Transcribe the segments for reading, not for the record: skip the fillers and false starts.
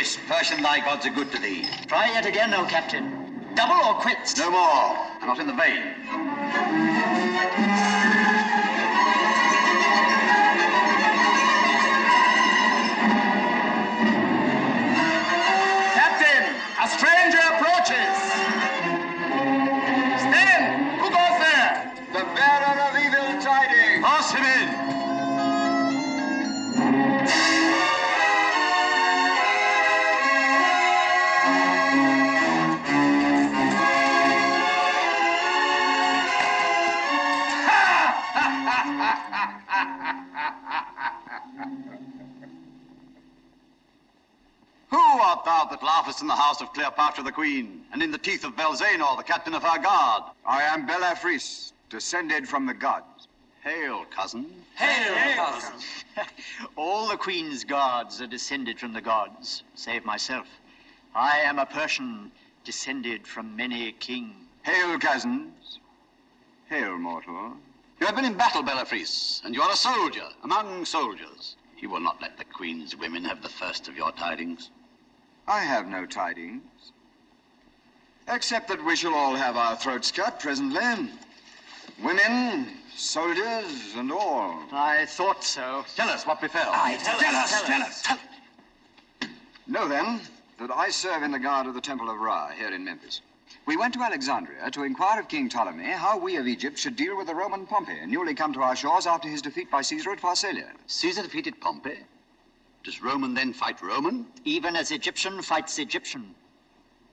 This Persian thy gods are good to thee. Try yet again, O Captain. Double or quits? No more. Not in the vein. Captain, a stranger approaches. Stand! Who goes there? The bearer of evil tidings. Pass him in. Who art thou that laughest in the house of Cleopatra the queen, and in the teeth of Belzanor, the captain of her guard? I am Belafris, descended from the gods. Hail, cousin. Hail, cousin. All the queen's guards are descended from the gods, save myself. I am a Persian, descended from many a king. Hail, cousins. Hail, mortal. You have been in battle, Belafris, and you are a soldier among soldiers. You will not let the queen's women have the first of your tidings. I have no tidings, except that we shall all have our throats cut presently. Women, soldiers, and all. I thought so. Tell us what befell. Tell us. Know then that I serve in the guard of the Temple of Ra here in Memphis. We went to Alexandria to inquire of King Ptolemy how we of Egypt should deal with the Roman Pompey, newly come to our shores after his defeat by Caesar at Pharsalia. Caesar defeated Pompey? Does Roman then fight Roman? Even as Egyptian fights Egyptian.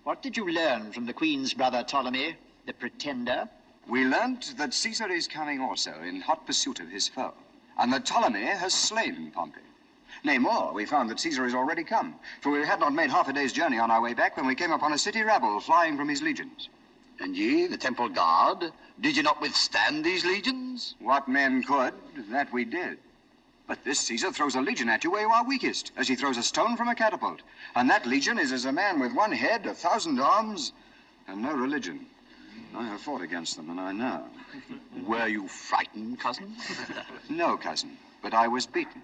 What did you learn from the queen's brother Ptolemy, the pretender? We learnt that Caesar is coming also in hot pursuit of his foe, and that Ptolemy has slain Pompey. Nay, more, we found that Caesar is already come, for we had not made half a day's journey on our way back when we came upon a city rabble flying from his legions. And ye, the temple guard, did you not withstand these legions? What men could, that we did. But this Caesar throws a legion at you where you are weakest, as he throws a stone from a catapult. And that legion is as a man with one head, 1,000 arms, and no religion. I have fought against them, and I know. Were you frightened, cousin? No, cousin, but I was beaten.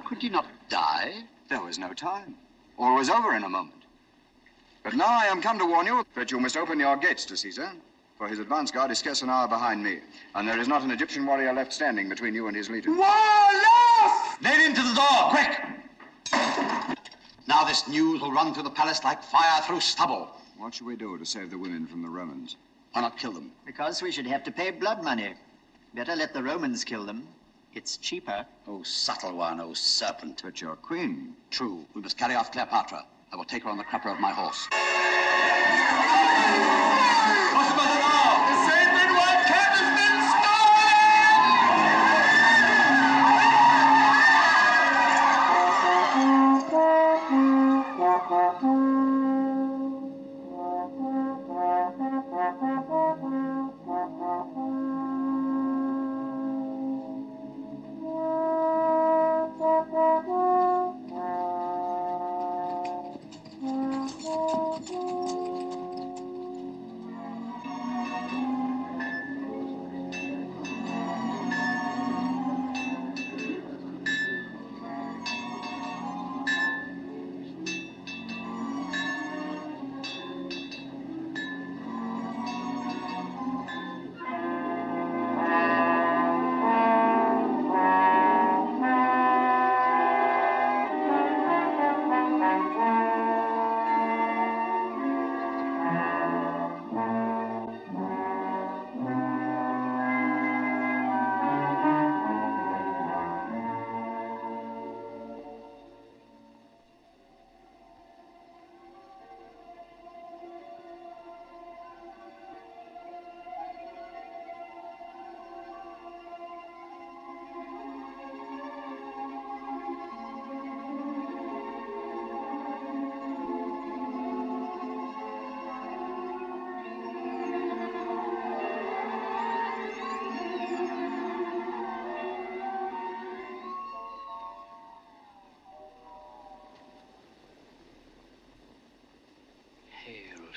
Could you not die? There was no time. All was over in a moment. But now I am come to warn you that you must open your gates to Caesar, for his advance guard is scarce an hour behind me, and there is not an Egyptian warrior left standing between you and his legion. Warlord! Lead him to the door, quick! Now this news will run through the palace like fire through stubble. What should we do to save the women from the Romans? Why not kill them? Because we should have to pay blood money. Better let the Romans kill them. It's cheaper. Oh, subtle one, oh, serpent. But your queen. True, we must carry off Cleopatra. I will take her on the crupper of my horse. The sacred white cat has been stolen!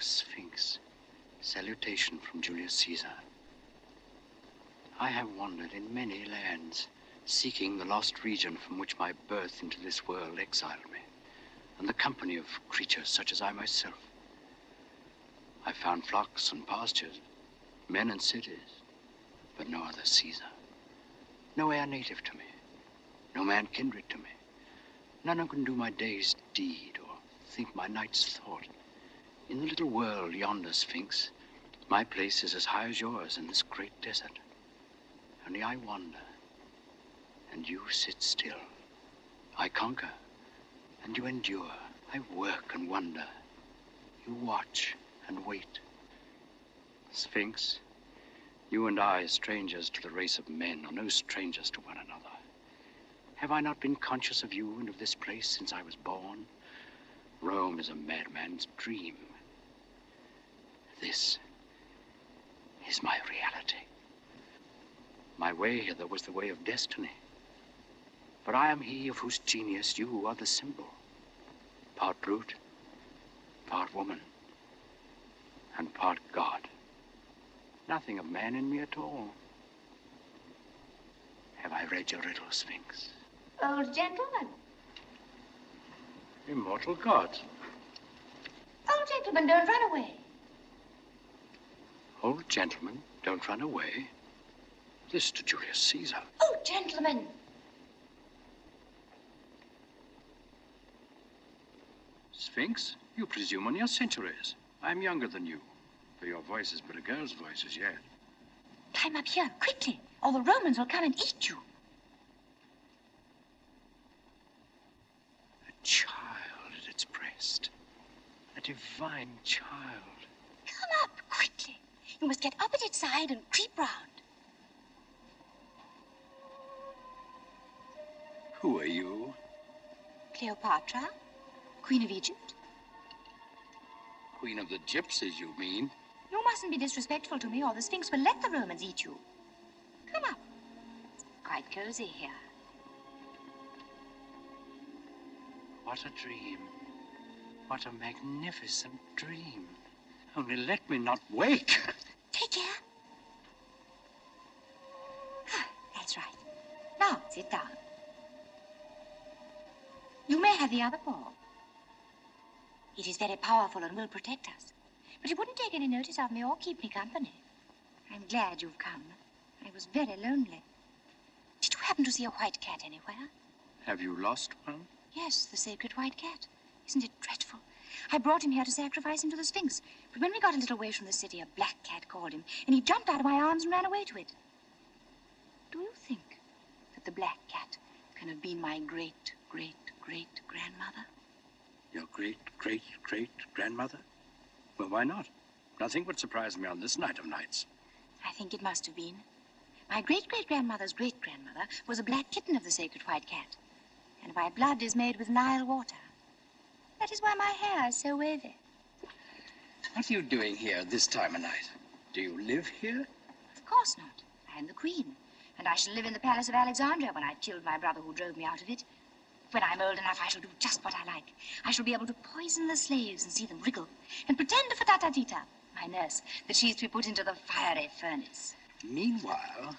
Sphinx. Salutation from Julius Caesar. I have wandered in many lands, seeking the lost region from which my birth into this world exiled me. and the company of creatures such as I myself. I found flocks and pastures, men and cities, but no other Cæsar. No air native to me, no man kindred to me. None who can do my day's deed or think my night's thought. In the little world yonder, Sphinx, my place is as high as yours in this great desert. Only I wander, and you sit still. I conquer, and you endure. I work and wonder. You watch and wait. Sphinx, you and I, strangers to the race of men, are no strangers to one another. Have I not been conscious of you and of this place since I was born? Rome is a madman's dream. This is my reality. My way hither was the way of destiny. But I am he of whose genius you are the symbol. Part brute, part woman, and part God. Nothing of man in me at all. Have I read your riddle, Sphinx? Old gentleman. Immortal gods. Old gentleman, don't run away. Old gentlemen, don't run away. This to Julius Caesar. Old gentleman. Sphinx, you presume on your centuries. I'm younger than you, for your voice is but a girl's voice as yet. Climb up here, quickly, or the Romans will come and eat you. A child at its breast. A divine child. Come up, quickly. You must get up at its side and creep round. Who are you? Cleopatra, Queen of Egypt. Queen of the Gypsies, you mean? You mustn't be disrespectful to me, or the Sphinx will let the Romans eat you. Come up. It's quite cozy here. What a dream. What a magnificent dream. Only let me not wake. Take care. Ah, that's right. Now, sit down. You may have the other paw. It is very powerful and will protect us. But it wouldn't take any notice of me or keep me company. I'm glad you've come. I was very lonely. Did you happen to see a white cat anywhere? Have you lost one? Yes, the sacred white cat. Isn't it dreadful? I brought him here to sacrifice him to the Sphinx. But when we got a little way from the city, a black cat called him, and he jumped out of my arms and ran away to it. Do you think that the black cat can have been my great-great-great-grandmother? Your great-great-great-grandmother? Well, why not? Nothing would surprise me on this night of nights. I think it must have been. My great-great-grandmother's great-grandmother was a black kitten of the sacred white cat. And my blood is made with Nile water. That is why my hair is so wavy. What are you doing here this time of night? Do you live here? Of course not. I am the queen. And I shall live in the palace of Alexandria when I've killed my brother who drove me out of it. When I'm old enough, I shall do just what I like. I shall be able to poison the slaves and see them wriggle, and pretend to Fatatatita, my nurse, that she's to be put into the fiery furnace. Meanwhile,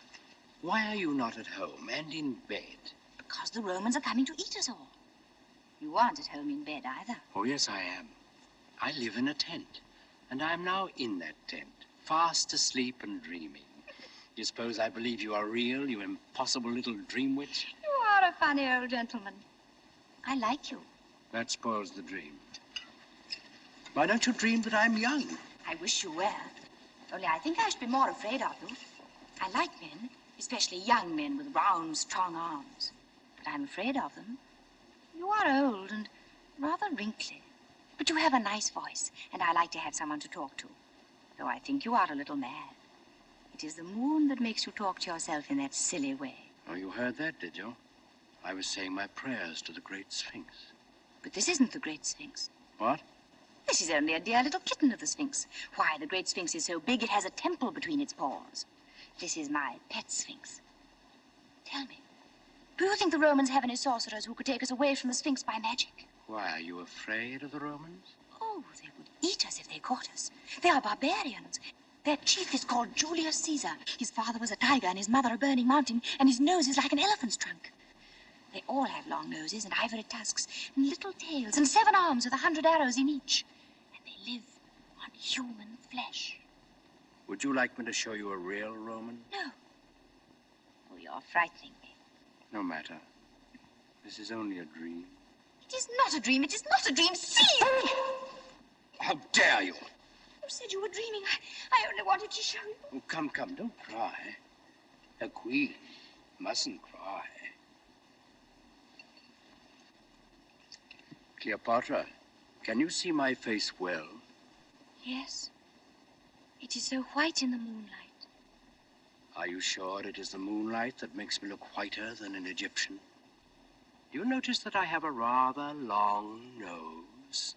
why are you not at home and in bed? Because the Romans are coming to eat us all. You aren't at home in bed either. Oh, yes, I am. I live in a tent, and I'm now in that tent, fast asleep and dreaming. You suppose I believe you are real, you impossible little dream witch? You are a funny old gentleman. I like you. That spoils the dream. Why don't you dream that I'm young? I wish you were. Only I think I should be more afraid of you. I like men, especially young men with round, strong arms. But I'm afraid of them. You are old and rather wrinkly. But you have a nice voice, and I like to have someone to talk to. Though I think you are a little mad. It is the moon that makes you talk to yourself in that silly way. Oh, you heard that, did you? I was saying my prayers to the great Sphinx. But this isn't the great Sphinx. What? This is only a dear little kitten of the Sphinx. Why, the great Sphinx is so big it has a temple between its paws. This is my pet Sphinx. Tell me, do you think the Romans have any sorcerers who could take us away from the Sphinx by magic? Why, are you afraid of the Romans? Oh, they would eat us if they caught us. They are barbarians. Their chief is called Julius Caesar. His father was a tiger and his mother a burning mountain, and his nose is like an elephant's trunk. They all have long noses and ivory tusks and little tails and 7 arms with 100 arrows in each. And they live on human flesh. Would you like me to show you a real Roman? No. Oh, you're frightening me. No matter. This is only a dream. It is not a dream. It is not a dream. See! How dare you? You said you were dreaming. I only wanted to show you. Oh, come, don't cry. A queen mustn't cry. Cleopatra, can you see my face well? Yes. It is so white in the moonlight. Are you sure it is the moonlight that makes me look whiter than an Egyptian? You notice that I have a rather long nose.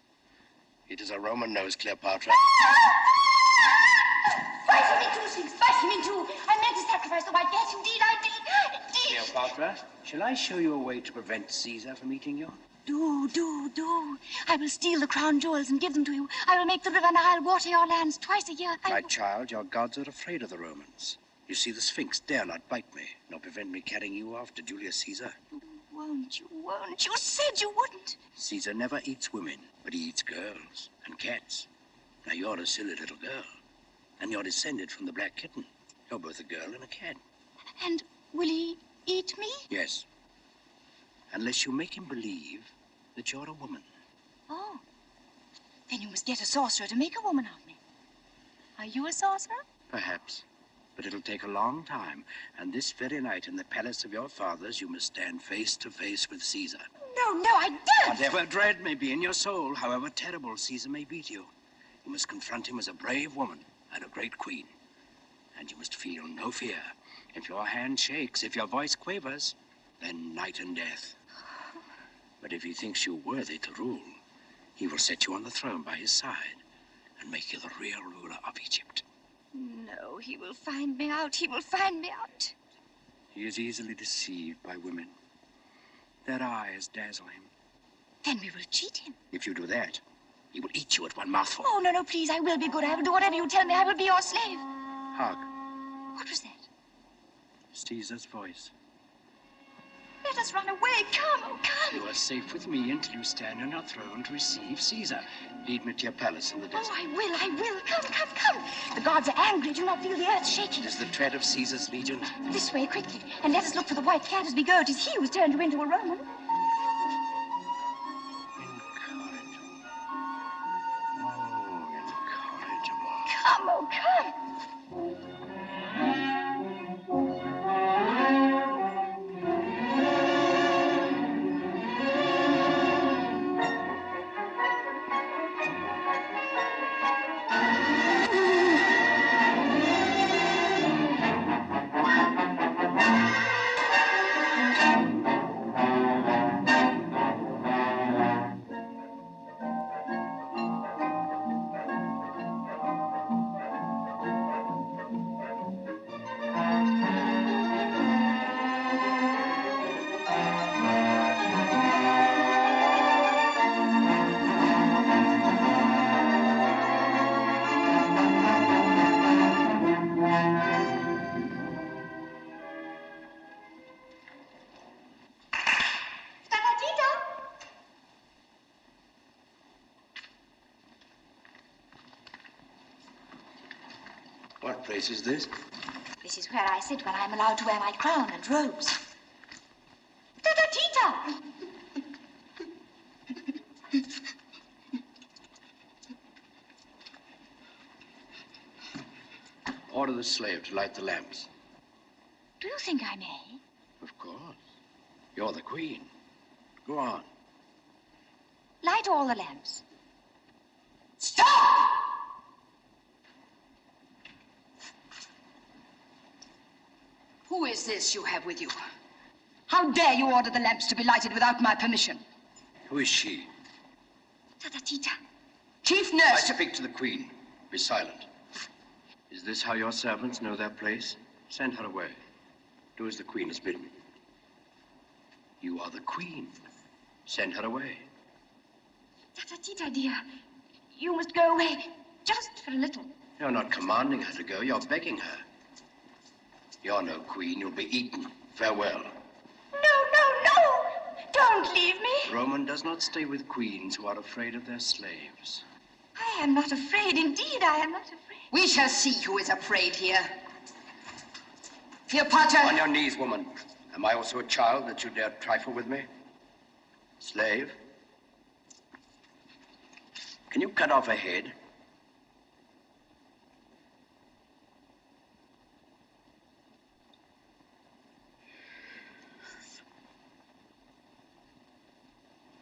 It is a Roman nose, Cleopatra. Bite him in two, Sphinx. Bite him in two. I meant to sacrifice the white cat. Indeed, I did. Indeed. Cleopatra, shall I show you a way to prevent Caesar from eating you? Do. I will steal the crown jewels and give them to you. I will make the river Nile water your lands twice a year. My child, your gods are afraid of the Romans. You see, the Sphinx dare not bite me, nor prevent me carrying you off to Julius Caesar. Won't you? You said you wouldn't. Caesar never eats women, but he eats girls and cats. Now, you're a silly little girl, and you're descended from the black kitten. You're both a girl and a cat. And will he eat me? Yes. Unless you make him believe that you're a woman. Oh. Then you must get a sorcerer to make a woman of me. Are you a sorcerer? Perhaps. But it'll take a long time, and this very night in the palace of your fathers, you must stand face to face with Caesar. No, I don't. Whatever dread may be in your soul, however terrible Caesar may be to you, you must confront him as a brave woman and a great queen. And you must feel no fear. If your hand shakes, if your voice quavers, then night and death. But if he thinks you worthy to rule, he will set you on the throne by his side and make you the real ruler of Egypt. No, he will find me out. He will find me out. He is easily deceived by women. Their eyes dazzle him. Then we will cheat him. If you do that, he will eat you at one mouthful. Oh, no, please. I will be good. I will do whatever you tell me. I will be your slave. Hark. What was that? Caesar's voice. Let us run away. Come, oh, come. You are safe with me until you stand on your throne to receive Caesar. Lead me to your palace in the desert. Oh, I will. Come. The gods are angry. Do not feel the earth shaking. It is the tread of Caesar's legions. This way, quickly. And let us look for the white cat as we go. It is he who has turned you into a Roman. Incorrigible. Oh, incorrigible. Come, oh, come. What place is this? This is where I sit when I'm allowed to wear my crown and robes. Tita! Order the slave to light the lamps. Do you think I may? Of course. You're the queen. Go on. Light all the lamps. Stop! Who is this you have with you? How dare you order the lamps to be lighted without my permission? Who is she? Tita. Chief I nurse. speak to the queen. Be silent. Is this how your servants know their place? Send her away. Do as the queen has bidden. You are the queen. Send her away. Tita, dear. You must go away. Just for a little. You're not commanding her to go. You're begging her. You're no queen. You'll be eaten. Farewell. No. Don't leave me. Roman does not stay with queens who are afraid of their slaves. I am not afraid. Indeed, I am not afraid. We shall see who is afraid here. Cleopatra. On your knees, woman. Am I also a child that you dare trifle with me? Slave? Can you cut off a head?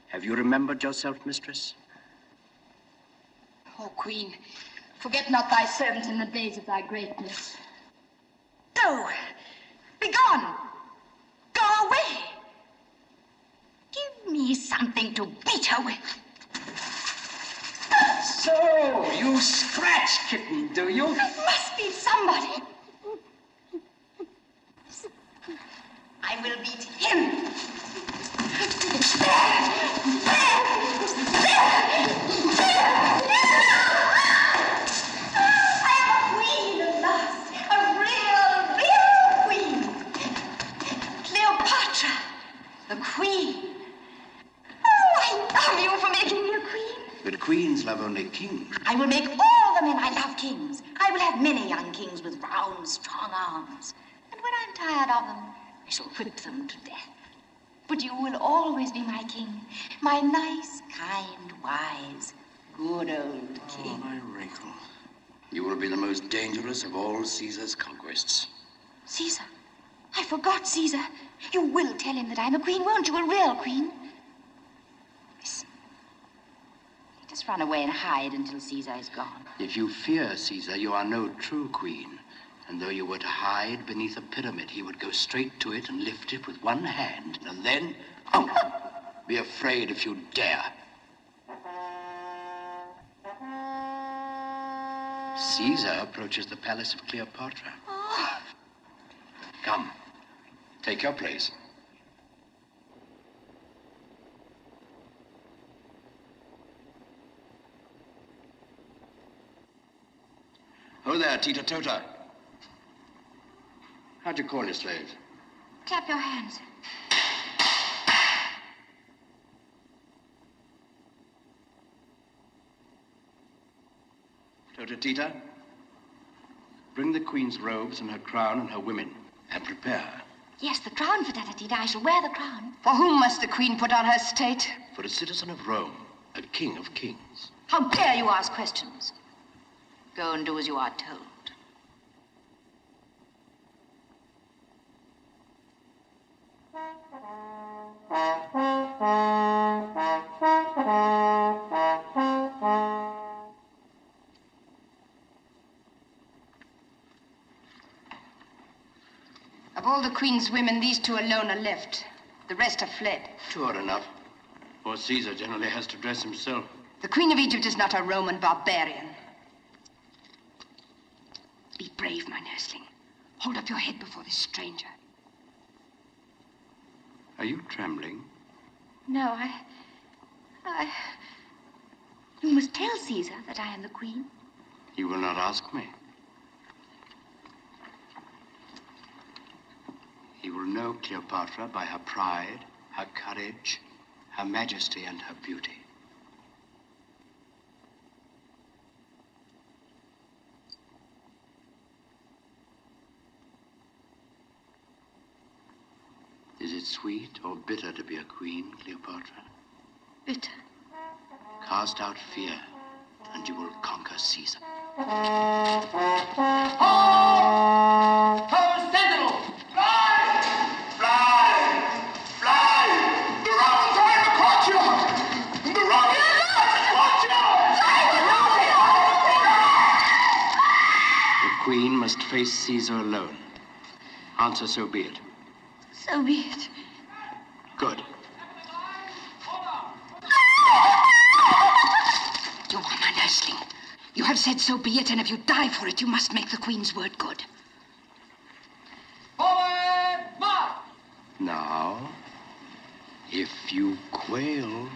Have you remembered yourself, mistress? Oh, Queen, forget not thy servant in the days of thy greatness. Go. Be gone. Go away. Give me something to beat her with. So, you scratch kitten, do you? It must be somebody. I will beat him. I am a queen at last. A real queen. Cleopatra, the queen. Oh, I love you for making me a queen. But queens love only kings. I will make all the men I love kings. I will have many young kings with round, strong arms. And when I'm tired of them, I shall whip them to death. But you will always be my king. My nice, kind, wise, good old king. Oh, my wrinkle. You will be the most dangerous of all Caesar's conquests. Caesar. I forgot Caesar. You will tell him that I'm a queen, won't you? A real queen. Listen. Let us run away and hide until Caesar is gone. If you fear Caesar, you are no true queen. And though you were to hide beneath a pyramid, he would go straight to it and lift it with one hand. And then, be afraid if you dare. Caesar approaches the palace of Cleopatra. Oh. Come, take your place. Oh there, Tita Tota. How'd you call your slaves? Clap your hands. Tota Tita, bring the queen's robes and her crown and her women, and prepare her. Yes, the crown for Tatatita. I shall wear the crown. For whom must the queen put on her state? For a citizen of Rome, a king of kings. How dare you ask questions? Go and do as you are told. Of all the queen's women, these two alone are left. The rest have fled. Two are enough. For Caesar generally has to dress himself. The Queen of Egypt is not a Roman barbarian. Be brave, my nursling. Hold up your head before this stranger. Are you trembling? No, You must tell Caesar that I am the queen. He will not ask me. He will know Cleopatra by her pride, her courage, her majesty, and her beauty. Is it sweet or bitter to be a queen, Cleopatra? Bitter. Cast out fear, and you will conquer Caesar. Ho, sentinel! Fly! Fly! Fly! The Romans are in the courtyard! The Romans are in the courtyard! The queen must face Caesar alone. Answer, so be it. So be it. Good. You are my nursling. You have said so be it, and if you die for it, you must make the queen's word good. Forward, march! Now, if you quail...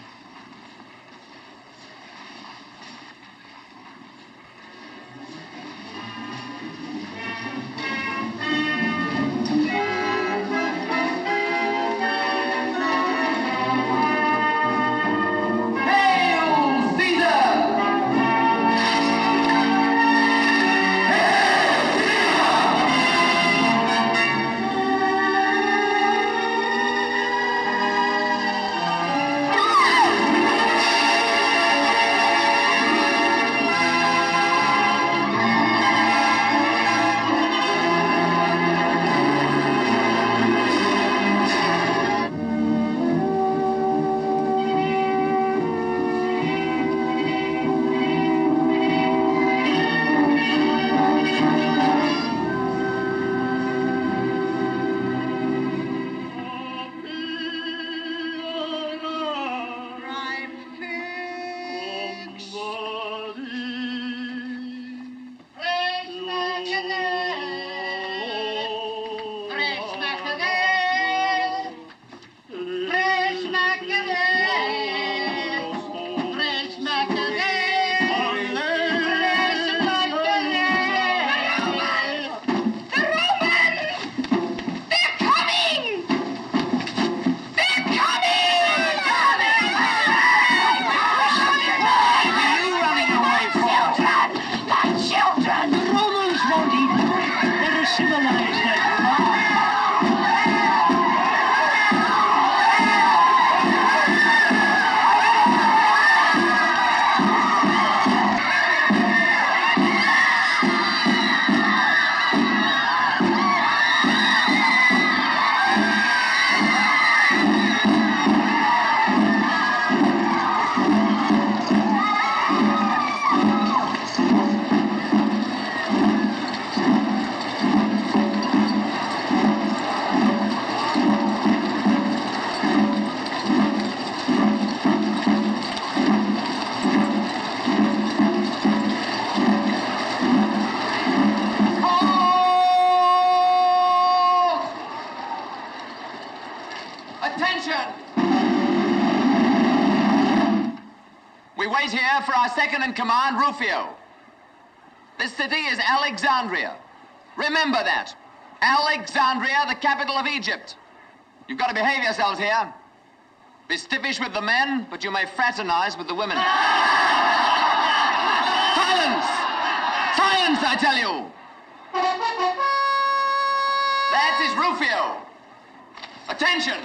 second in command, Rufio. This city is Alexandria. Remember that. Alexandria, the capital of Egypt. You've got to behave yourselves here. Be stiffish with the men, but you may fraternize with the women. Silence! Silence, I tell you! That is Rufio. Attention!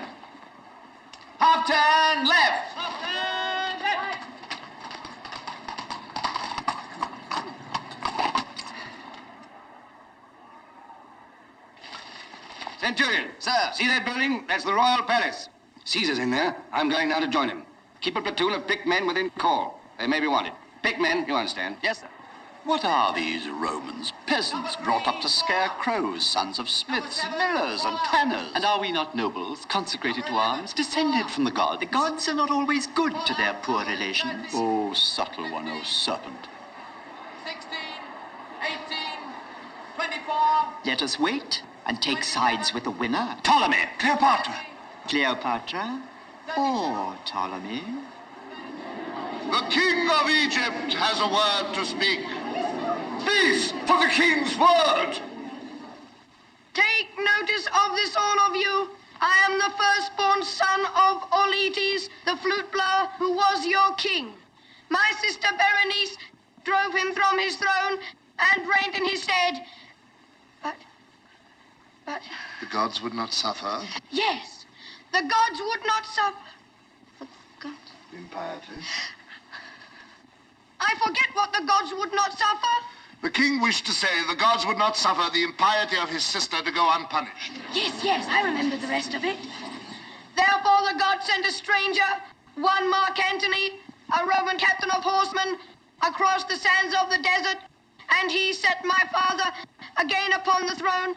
Half turn left. Half turn left. Centurion. Sir. See that building? That's the Royal Palace. Caesar's in there. I'm going now to join him. Keep a platoon of picked men within call. They may be wanted. Picked men, you understand? Yes, sir. What are these Romans? Peasants brought up to scare crows, sons of smiths, millers, and tanners. And are we not nobles, consecrated to arms, descended from the gods? The gods are not always good to their poor relations. Oh, subtle one, oh serpent. 16, 18, 24. Let us wait and take sides with the winner. Ptolemy! Cleopatra! Cleopatra or Ptolemy? The king of Egypt has a word to speak. Peace for the king's word! Take notice of this, all of you. I am the firstborn son of Auletes, the flute blower, who was your king. My sister Berenice drove him from his throne and reigned in his stead. But... The gods would not suffer. Yes, the gods would not suffer. The gods... Impiety. I forget what the gods would not suffer. The king wished to say the gods would not suffer the impiety of his sister to go unpunished. Yes, I remember the rest of it. Therefore the gods sent a stranger, one Mark Antony, a Roman captain of horsemen, across the sands of the desert, and he set my father again upon the throne.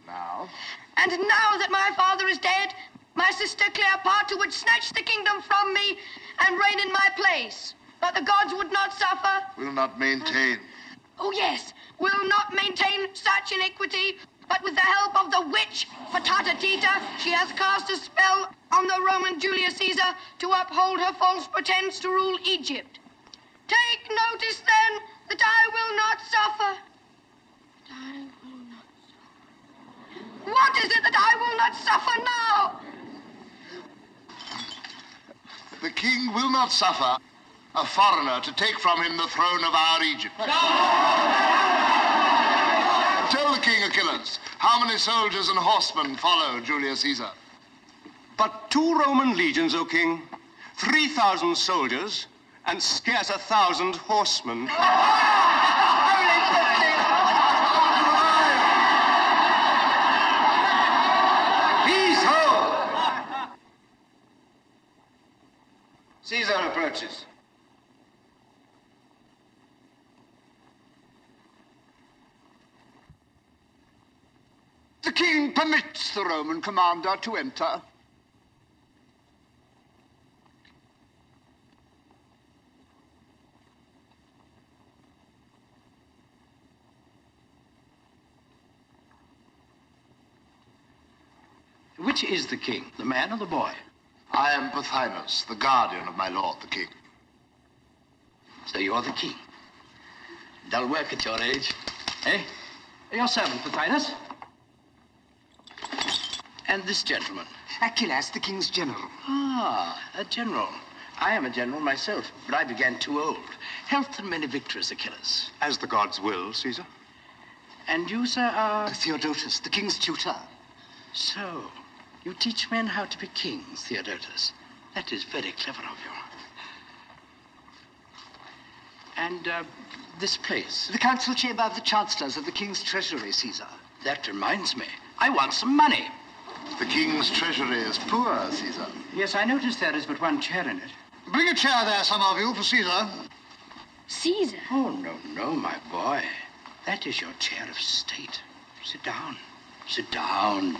Now? And now that my father is dead, my sister Cleopatra would snatch the kingdom from me and reign in my place. But the gods would not suffer. Will not maintain. Oh, yes, will not maintain such iniquity, but with the help of the witch, Patata Tita, she has cast a spell on the Roman Julius Caesar to uphold her false pretense to rule Egypt. Take notice, then, that I will not suffer. That I will not suffer. What is it that I will not suffer now? The king will not suffer a foreigner to take from him the throne of our Egypt. Tell the king, Achilles, how many soldiers and horsemen follow Julius Caesar? But 2 Roman legions, O king, 3,000 soldiers, and scarce 1,000 horsemen. Peace, ho! Caesar approaches. The king permits the Roman commander to enter. Which is the king, the man or the boy? I am Pothinus, the guardian of my lord, the king. So you're the king. Dull work at your age. Eh? Your servant, Pothinus. And this gentleman? Achilles, the king's general. Ah, a general. I am a general myself, but I began too old. Health and many victories, Achilles. As the gods will, Caesar. And you, sir, are... Theodotus, the king's tutor. So, you teach men how to be kings, Theodotus. That is very clever of you. And, this place? The council chamber of the chancellors of the king's treasury, Caesar. That reminds me. I want some money. The king's treasury is poor, Caesar. Yes, I notice there is but one chair in it. Bring a chair there, some of you, for Caesar. Caesar? Oh, no, my boy. That is your chair of state. Sit down. Sit down.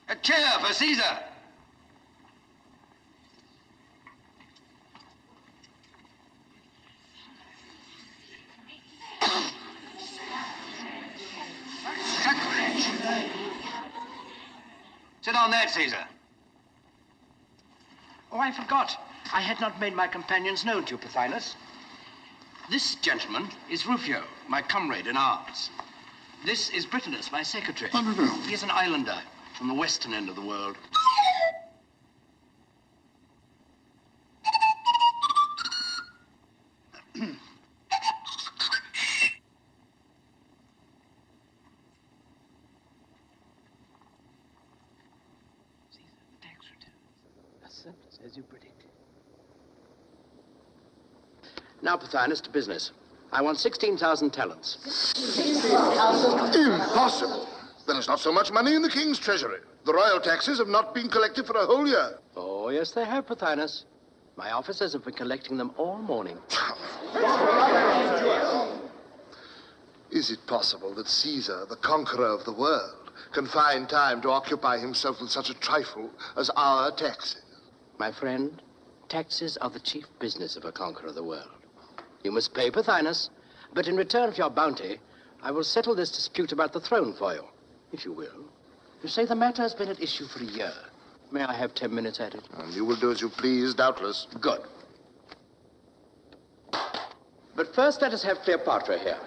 A chair for Caesar. Sit on that, Caesar. Oh, I forgot. I had not made my companions known to you, Pothinus. This gentleman is Rufio, my comrade in arms. This is Britanus, my secretary. Oh, no. He is an islander from the western end of the world. As you predicted. Now, Pothinus, to business. I want 16,000 talents. 16,000? Impossible. There is not so much money in the king's treasury. The royal taxes have not been collected for a whole year. Oh, yes, they have, Pothinus. My officers have been collecting them all morning. Is it possible that Caesar, the conqueror of the world, can find time to occupy himself with such a trifle as our taxes? My friend, taxes are the chief business of a conqueror of the world. You must pay, Pothinus, but in return for your bounty, I will settle this dispute about the throne for you, if you will. You say the matter has been at issue for a year. May I have 10 minutes at it? And you will do as you please, doubtless. Good. But first, let us have Cleopatra here.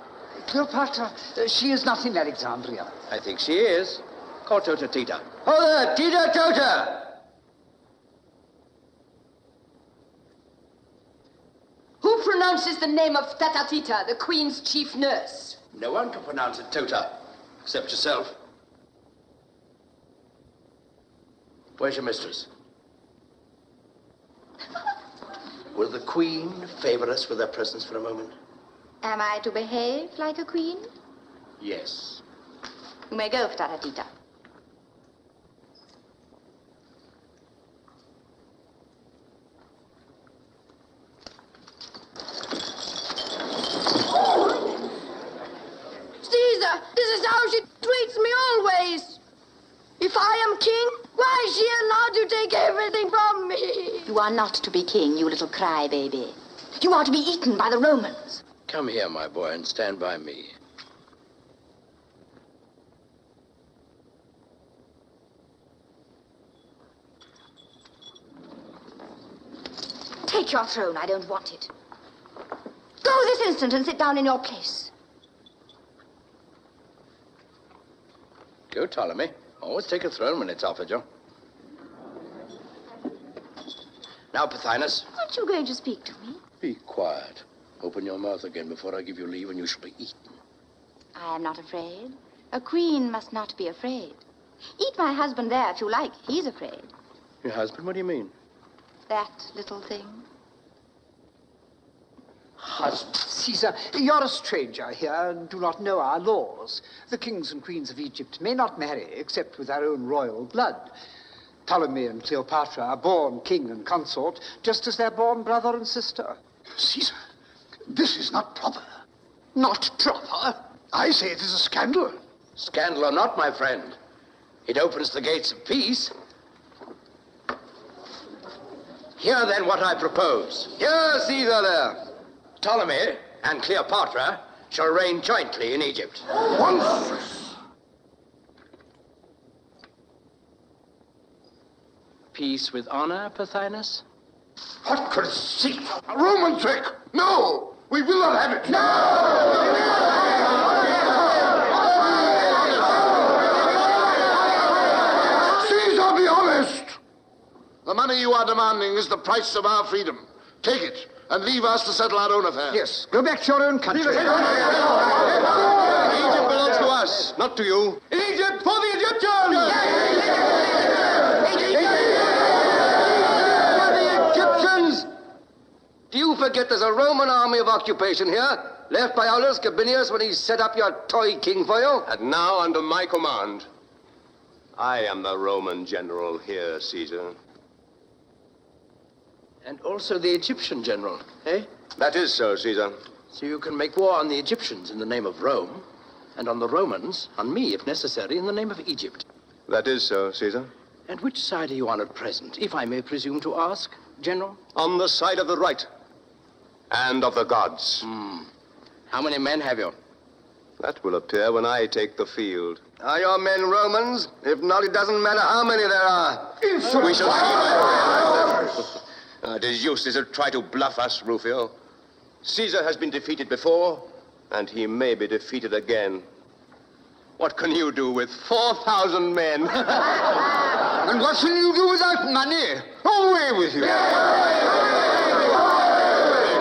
Cleopatra? She is not in Alexandria. I think she is. Call Tota Tita. Oh, there, Tita Tota! Who pronounces the name of Tata Tita, the Queen's chief nurse? No one can pronounce it Tota, except yourself. Where's your mistress? Will the Queen favor us with her presence for a moment? Am I to behave like a queen? Yes. You may go, Tata Tita. Caesar, this is how she treats me always. If I am king, why is she allowed to take everything from me? You are not to be king, you little crybaby. You are to be eaten by the Romans. Come here, my boy, and stand by me. Take your throne, I don't want it. Go this instant and sit down in your place. Go, Ptolemy. Always take a throne when it's offered you. Now, Pothinus. Aren't you going to speak to me? Be quiet. Open your mouth again before I give you leave, and you shall be eaten. I am not afraid. A queen must not be afraid. Eat my husband there if you like. He's afraid. Your husband? What do you mean? That little thing. Husband. Caesar, you're a stranger here and do not know our laws. The kings and queens of Egypt may not marry except with their own royal blood. Ptolemy and Cleopatra are born king and consort, just as they're born brother and sister. Caesar, this is not proper. Not proper? I say it is a scandal. Scandal or not, my friend. It opens the gates of peace. Hear then what I propose. Here, Caesar, there. Ptolemy and Cleopatra shall reign jointly in Egypt. Monstrous. Peace with honor, Pothinus? What conceit! A Roman trick! No! We will not have it! No! Caesar, be honest! The money you are demanding is the price of our freedom. Take it, and leave us to settle our own affairs. Yes, go back to your own country. Egypt belongs to us, not to you. Egypt for the Egyptians! For the Egyptians! Do you forget there's a Roman army of occupation here, left by Aulus Gabinius when he set up your toy king for you? And now, under my command, I am the Roman general here, Caesar. And also the Egyptian general, eh? That is so, Caesar. So you can make war on the Egyptians in the name of Rome, and on the Romans, on me, if necessary, in the name of Egypt. That is so, Caesar. And which side are you on at present, if I may presume to ask, General? On the side of the right, and of the gods. How many men have you? That will appear when I take the field. Are your men Romans? If not, it doesn't matter how many there are. We shall see. It is useless to try to bluff us, Rufio. Caesar has been defeated before, and he may be defeated again. What can you do with 4,000 men? And what can you do without money? Away with you.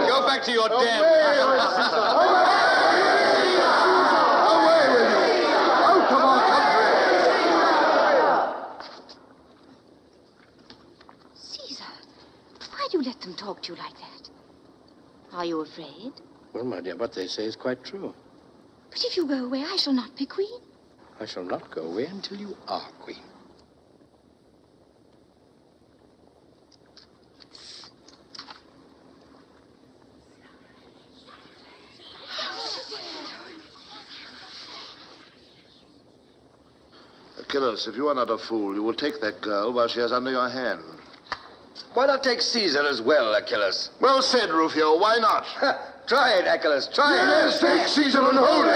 Go back to your den. Away with you. Out of our country. Caesar, why do you let them talk to you like that? Are you afraid? Well, my dear, what they say is quite true. But if you go away, I shall not be queen. I shall not go away until you are queen. Achilles, if you are not a fool, you will take that girl while she is under your hand. Why not take Caesar as well, Achilles? Well said, Rufio. Why not? Try it, Achilles. Try it. Yes, take Caesar and hold it.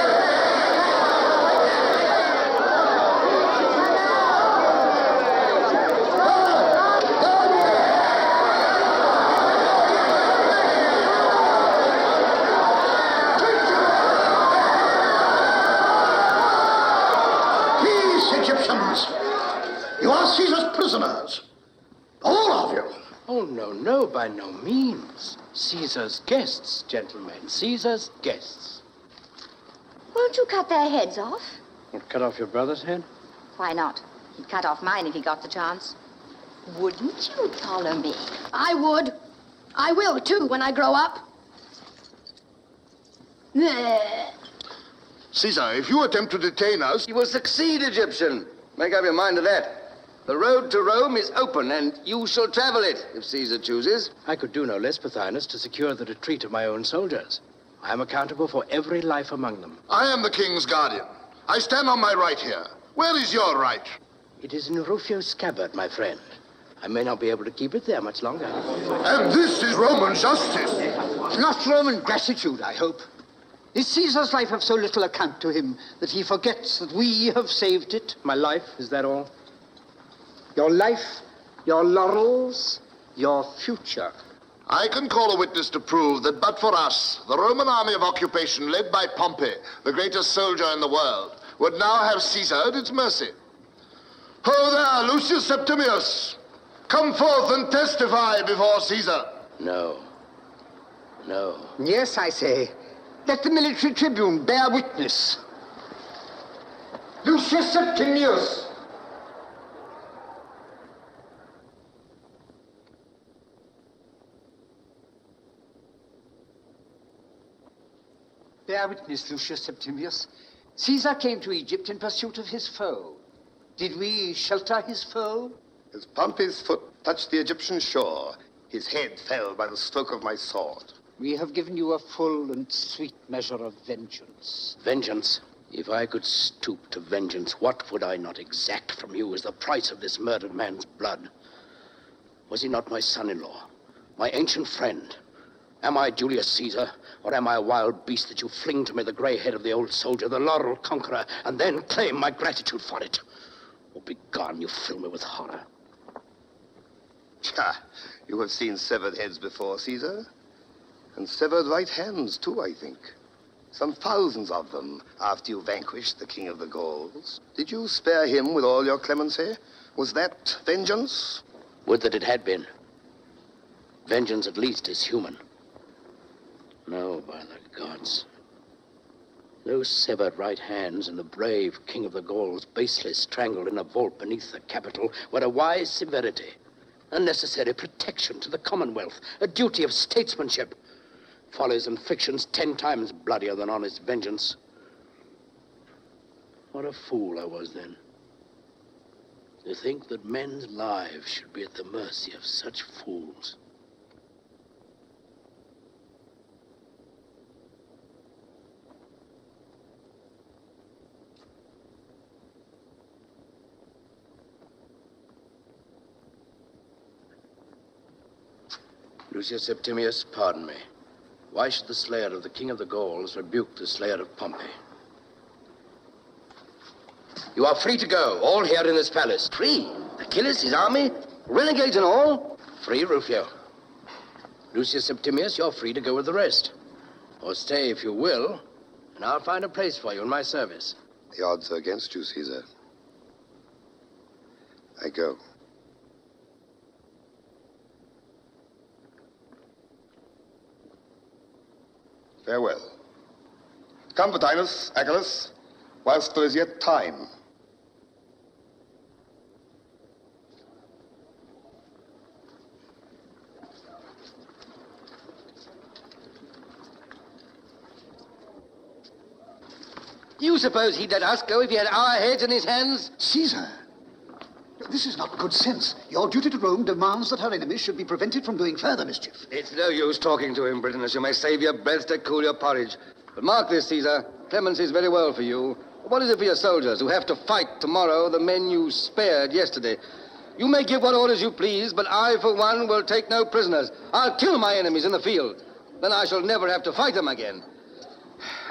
You are Caesar's prisoners. All of you. Oh, no, by no means. Caesar's guests, gentlemen. Caesar's guests. Won't you cut their heads off? What, cut off your brother's head? Why not? He'd cut off mine if he got the chance. Wouldn't you, Ptolemy? I would. I will, too, when I grow up. Caesar, if you attempt to detain us... You will succeed, Egyptian. Make up your mind to that. The road to Rome is open, and you shall travel it, if Caesar chooses. I could do no less, Pothinus, to secure the retreat of my own soldiers. I am accountable for every life among them. I am the king's guardian. I stand on my right here. Where is your right? It is in Rufio's scabbard, my friend. I may not be able to keep it there much longer. And this is Roman justice. Not Roman gratitude, I hope. Is Caesar's life of so little account to him that he forgets that we have saved it? My life, is that all? Your life, your laurels, your future. I can call a witness to prove that but for us, the Roman army of occupation led by Pompey, the greatest soldier in the world, would now have Caesar at its mercy. Ho there, Lucius Septimius! Come forth and testify before Caesar. No. No. Yes, I say. Let the military tribune bear witness. Lucius Septimius! Bear witness, Lucius Septimius. Caesar came to Egypt in pursuit of his foe. Did we shelter his foe? As Pompey's foot touched the Egyptian shore, his head fell by the stroke of my sword. We have given you a full and sweet measure of vengeance. Vengeance? If I could stoop to vengeance, what would I not exact from you as the price of this murdered man's blood? Was he not my son-in-law, my ancient friend? Am I Julius Caesar, or am I a wild beast that you fling to me the gray head of the old soldier, the laurel conqueror, and then claim my gratitude for it? Oh, begone, you fill me with horror. You have seen severed heads before, Caesar. And severed right hands, too, I think. Some thousands of them, after you vanquished the king of the Gauls. Did you spare him with all your clemency? Was that vengeance? Would that it had been. Vengeance, at least, is human. No, by the gods. Those severed right hands and the brave king of the Gauls basely strangled in a vault beneath the Capitol were a wise severity, a necessary protection to the Commonwealth, a duty of statesmanship. Follies and fictions 10 times bloodier than honest vengeance. What a fool I was then. To think that men's lives should be at the mercy of such fools. Lucius Septimius, pardon me. Why should the slayer of the king of the Gauls rebuke the slayer of Pompey? You are free to go, all here in this palace. Free? Achilles, his army, renegades and all? Free, Rufio. Lucius Septimius, you're free to go with the rest. Or stay if you will, and I'll find a place for you in my service. The odds are against you, Caesar. I go. Farewell. Come, Vatinus, Achilles, whilst there is yet time. You suppose he'd let us go if he had our heads in his hands? Caesar, this is not good sense. Your duty to Rome demands that her enemies should be prevented from doing further mischief. It's no use talking to him, Britanus. You may save your breath to cool your porridge. But mark this, Caesar. Clemency is very well for you. What is it for your soldiers who have to fight tomorrow the men you spared yesterday? You may give what orders you please, but I, for one, will take no prisoners. I'll kill my enemies in the field. Then I shall never have to fight them again.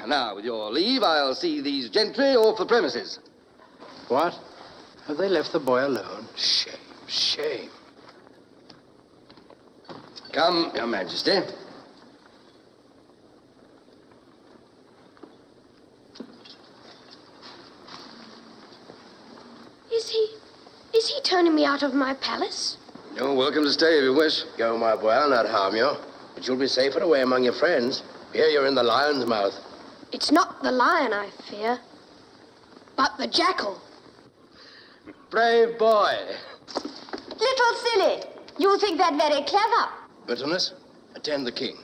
Now, with your leave, I'll see these gentry off the premises. What? Have they left the boy alone? Shame, shame. Come, Your Majesty. Is he turning me out of my palace? You're welcome to stay if you wish. Go, my boy, I'll not harm you. But you'll be safer away among your friends. Here you're in the lion's mouth. It's not the lion I fear, but the jackal. Brave boy. Little silly. You think that very clever. Britanus, attend the king.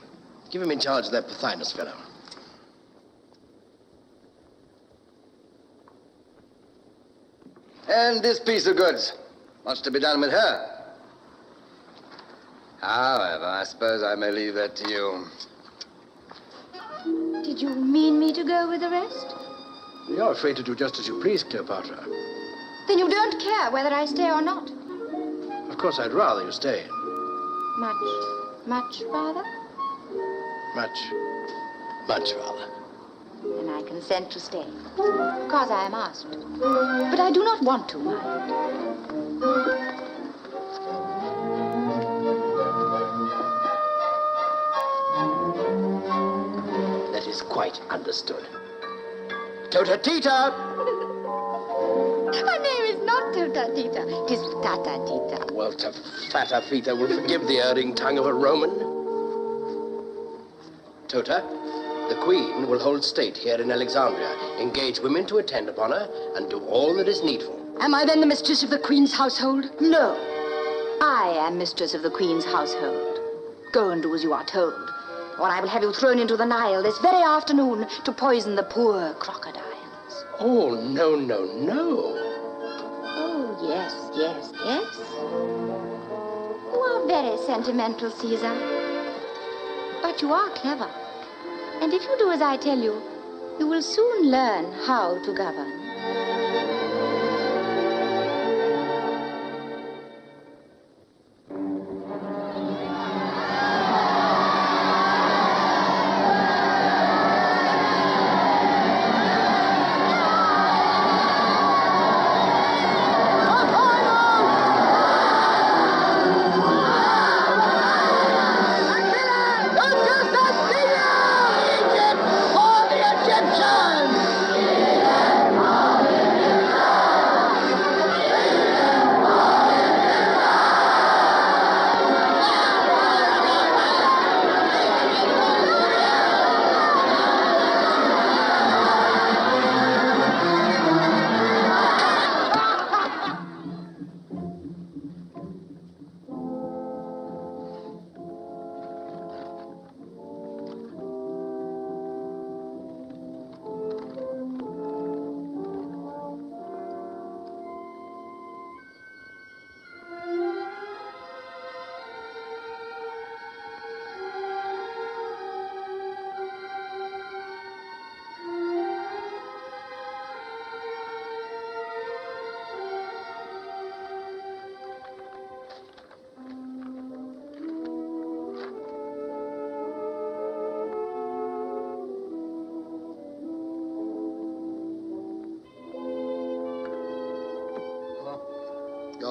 Give him in charge of that Pothinus fellow. And this piece of goods. What's to be done with her? However, I suppose I may leave that to you. Did you mean me to go with the rest? You're free to do just as you please, Cleopatra. Then you don't care whether I stay or not. Of course, I'd rather you stayed. Much rather? Much rather. Then I consent to stay, because I am asked. But I do not want to, mind. That is quite understood. Tota Tita! My name is not Tota Tita. It is Tata Tita. Well, to fatter Fita will forgive the erring tongue of a Roman. Tota, the queen will hold state here in Alexandria, engage women to attend upon her, and do all that is needful. Am I then the mistress of the queen's household? No. I am mistress of the queen's household. Go and do as you are told, or I will have you thrown into the Nile this very afternoon to poison the poor crocodiles. Oh, no, no, no. Oh, yes. You are very sentimental, Caesar. But you are clever. And if you do as I tell you, you will soon learn how to govern.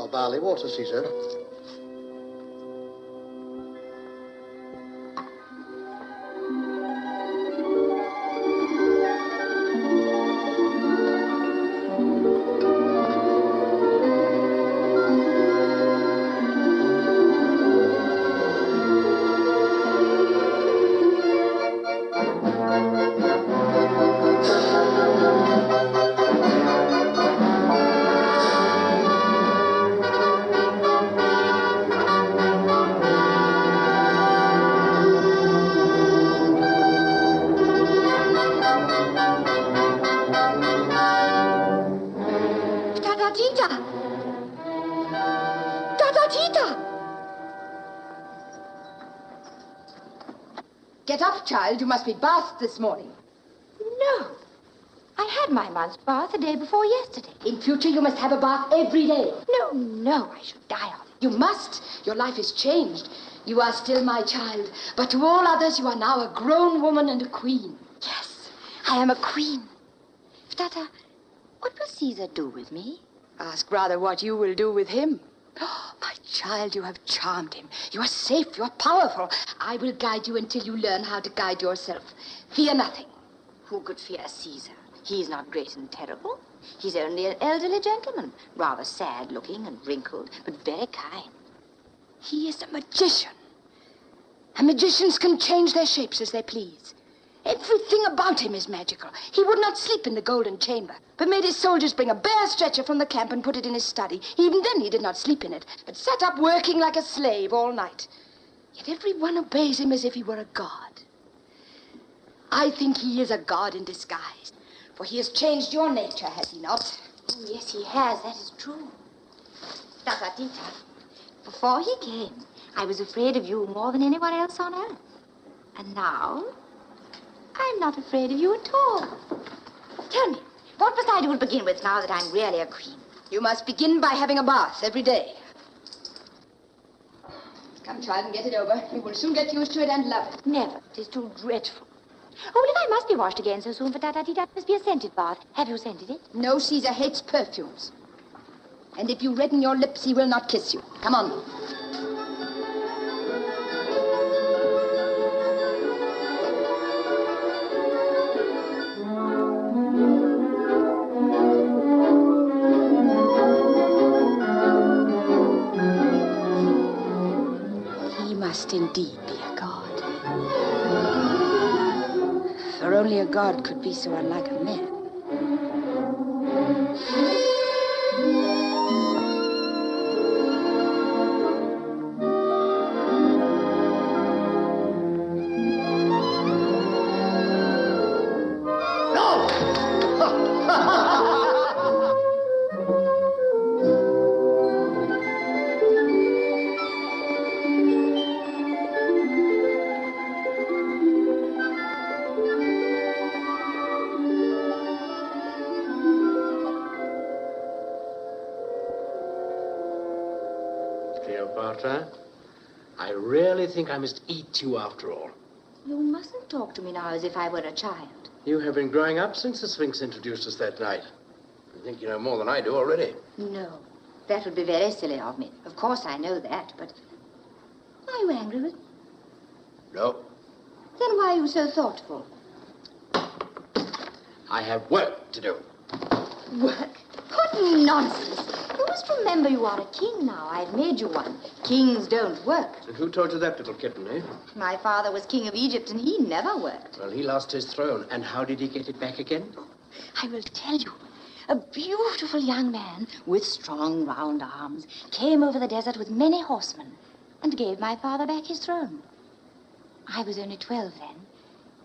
our barley water, Caesar. Get up, child. You must be bathed this morning. No. I had my month's bath the day before yesterday. In future, you must have a bath every day. No, I should die of it. You must. Your life is changed. You are still my child, but to all others, you are now a grown woman and a queen. Yes, I am a queen. Tata, what will Caesar do with me? Ask rather what you will do with him. Oh, my child, you have charmed him. You are safe. You are powerful. I will guide you until you learn how to guide yourself. Fear nothing. Who could fear Caesar? He is not great and terrible. He's only an elderly gentleman, rather sad-looking and wrinkled, but very kind. He is a magician. And magicians can change their shapes as they please. Everything about him is magical. He would not sleep in the golden chamber, but made his soldiers bring a bare stretcher from the camp and put it in his study. Even then he did not sleep in it, but sat up working like a slave all night. Yet everyone obeys him as if he were a god. I think he is a god in disguise, for he has changed your nature, has he not? Oh, yes, he has. That is true. Tata, before he came, I was afraid of you more than anyone else on earth. And now, I'm not afraid of you at all. Tell me, what must I do to begin with now that I'm really a queen? You must begin by having a bath every day. Come, child, and get it over. You will soon get used to it and love it. Never. It is too dreadful. Oh, well, if I must be washed again so soon for Tata, it must be a scented bath. Have you scented it? No, Caesar hates perfumes. And if you redden your lips, he will not kiss you. Come on. He must indeed be a god. For only a god could be so unlike a man. Cleopatra, I really think I must eat you after all. You mustn't talk to me now as if I were a child. You have been growing up since the Sphinx introduced us that night. I think you know more than I do already. No, that would be very silly of me. Of course I know that, but are you angry with me? No. Then why are you so thoughtful? I have work to do. Work? What nonsense! You must remember you are a king now. I've made you one. Kings don't work. And who told you that, little kitten, eh? My father was king of Egypt, and he never worked. Well, he lost his throne. And how did he get it back again? I will tell you. A beautiful young man with strong, round arms came over the desert with many horsemen and gave my father back his throne. I was only 12 then.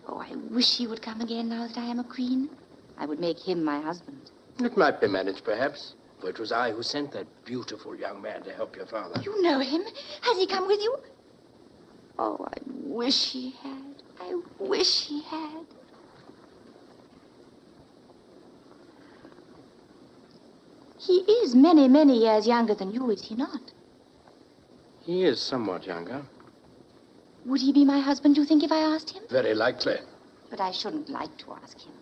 Oh, I wish he would come again now that I am a queen. I would make him my husband. It might be managed, perhaps. For it was I who sent that beautiful young man to help your father. You know him? Has he come with you? Oh, I wish he had. I wish he had. He is many, many years younger than you, is he not? He is somewhat younger. Would he be my husband, do you think, if I asked him? Very likely. But I shouldn't like to ask him.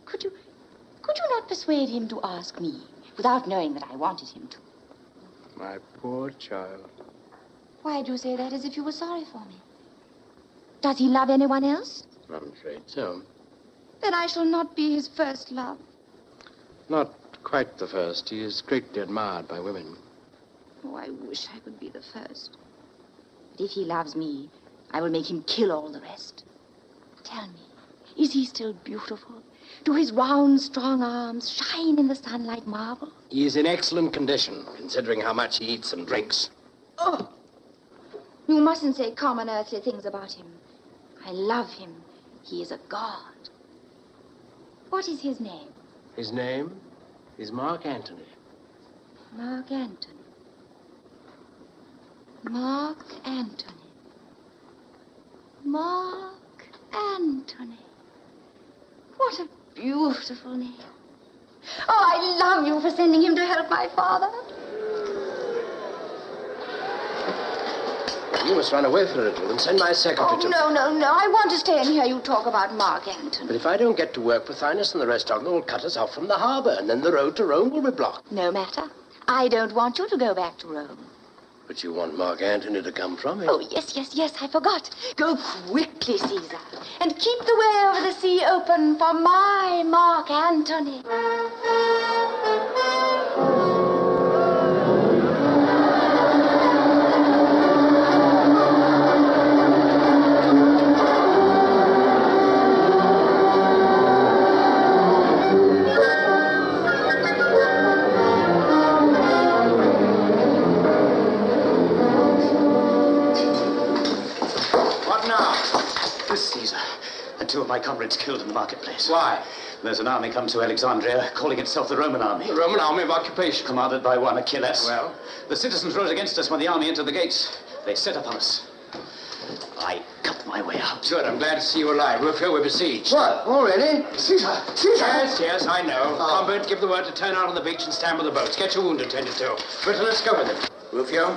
Could you not persuade him to ask me without knowing that I wanted him to? My poor child. Why do you say that as if you were sorry for me? Does he love anyone else? I'm afraid so. Then I shall not be his first love. Not quite the first. He is greatly admired by women. Oh, I wish I could be the first. But if he loves me, I will make him kill all the rest. Tell me, is he still beautiful? Do his round, strong arms shine in the sun like marble? He is in excellent condition, considering how much he eats and drinks. Oh! You mustn't say common earthly things about him. I love him. He is a god. What is his name? His name is Mark Antony. Mark Antony. Mark Antony. Mark Antony. What a beautiful name. Oh, I love you for sending him to help my father. You must run away for a little and send my secretary to... No. I want to stay and hear you talk about Mark Antony. But if I don't get to work, Pothinus and the rest of them will cut us off from the harbor, and then the road to Rome will be blocked. No matter. I don't want you to go back to Rome. But you want Mark Antony to come from it? Oh, yes, I forgot. Go quickly, César, and keep the way over the sea open for my Mark Antony. Two of my comrades killed in the marketplace. Why? There's an army comes to Alexandria, calling itself the Roman army. The Roman army of occupation. Commanded by one Achilles. Well? The citizens rose against us when the army entered the gates. They set upon us. I cut my way out. Good, I'm glad to see you alive. Rufio, we're besieged. What? Already? César! Yes, I know. Humbert, give the word to turn out on the beach and stand with the boats. Get your wound attended to. Britain, let's go with him. Rufio?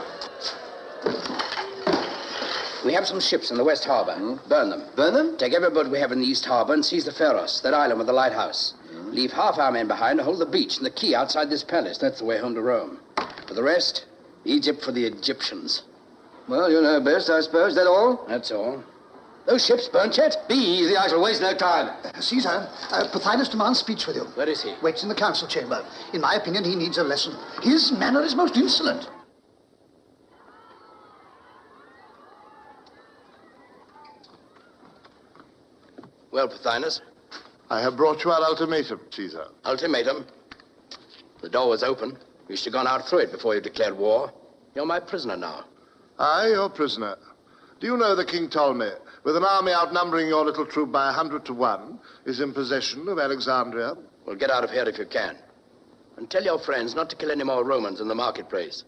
We have some ships in the West Harbor. Burn them. Burn them? Take every boat we have in the East Harbor and seize the Pharos, that island with the lighthouse. Leave half our men behind to hold the beach and the quay outside this palace. That's the way home to Rome. For the rest, Egypt for the Egyptians. Well, you know best, I suppose. That all? That's all. Those ships burnt yet? Be easy. I shall waste no time. César, Pothinus demands speech with you. Where is he? Waits in the council chamber. In my opinion, he needs a lesson. His manner is most insolent. Well, Pothinus? I have brought you our ultimatum, Caesar. Ultimatum? The door was open. You should have gone out through it before you declared war. You're my prisoner now. I, your prisoner. Do you know that King Ptolemy, with an army outnumbering your little troop by 100 to 1, is in possession of Alexandria? Well, get out of here if you can. And tell your friends not to kill any more Romans in the marketplace.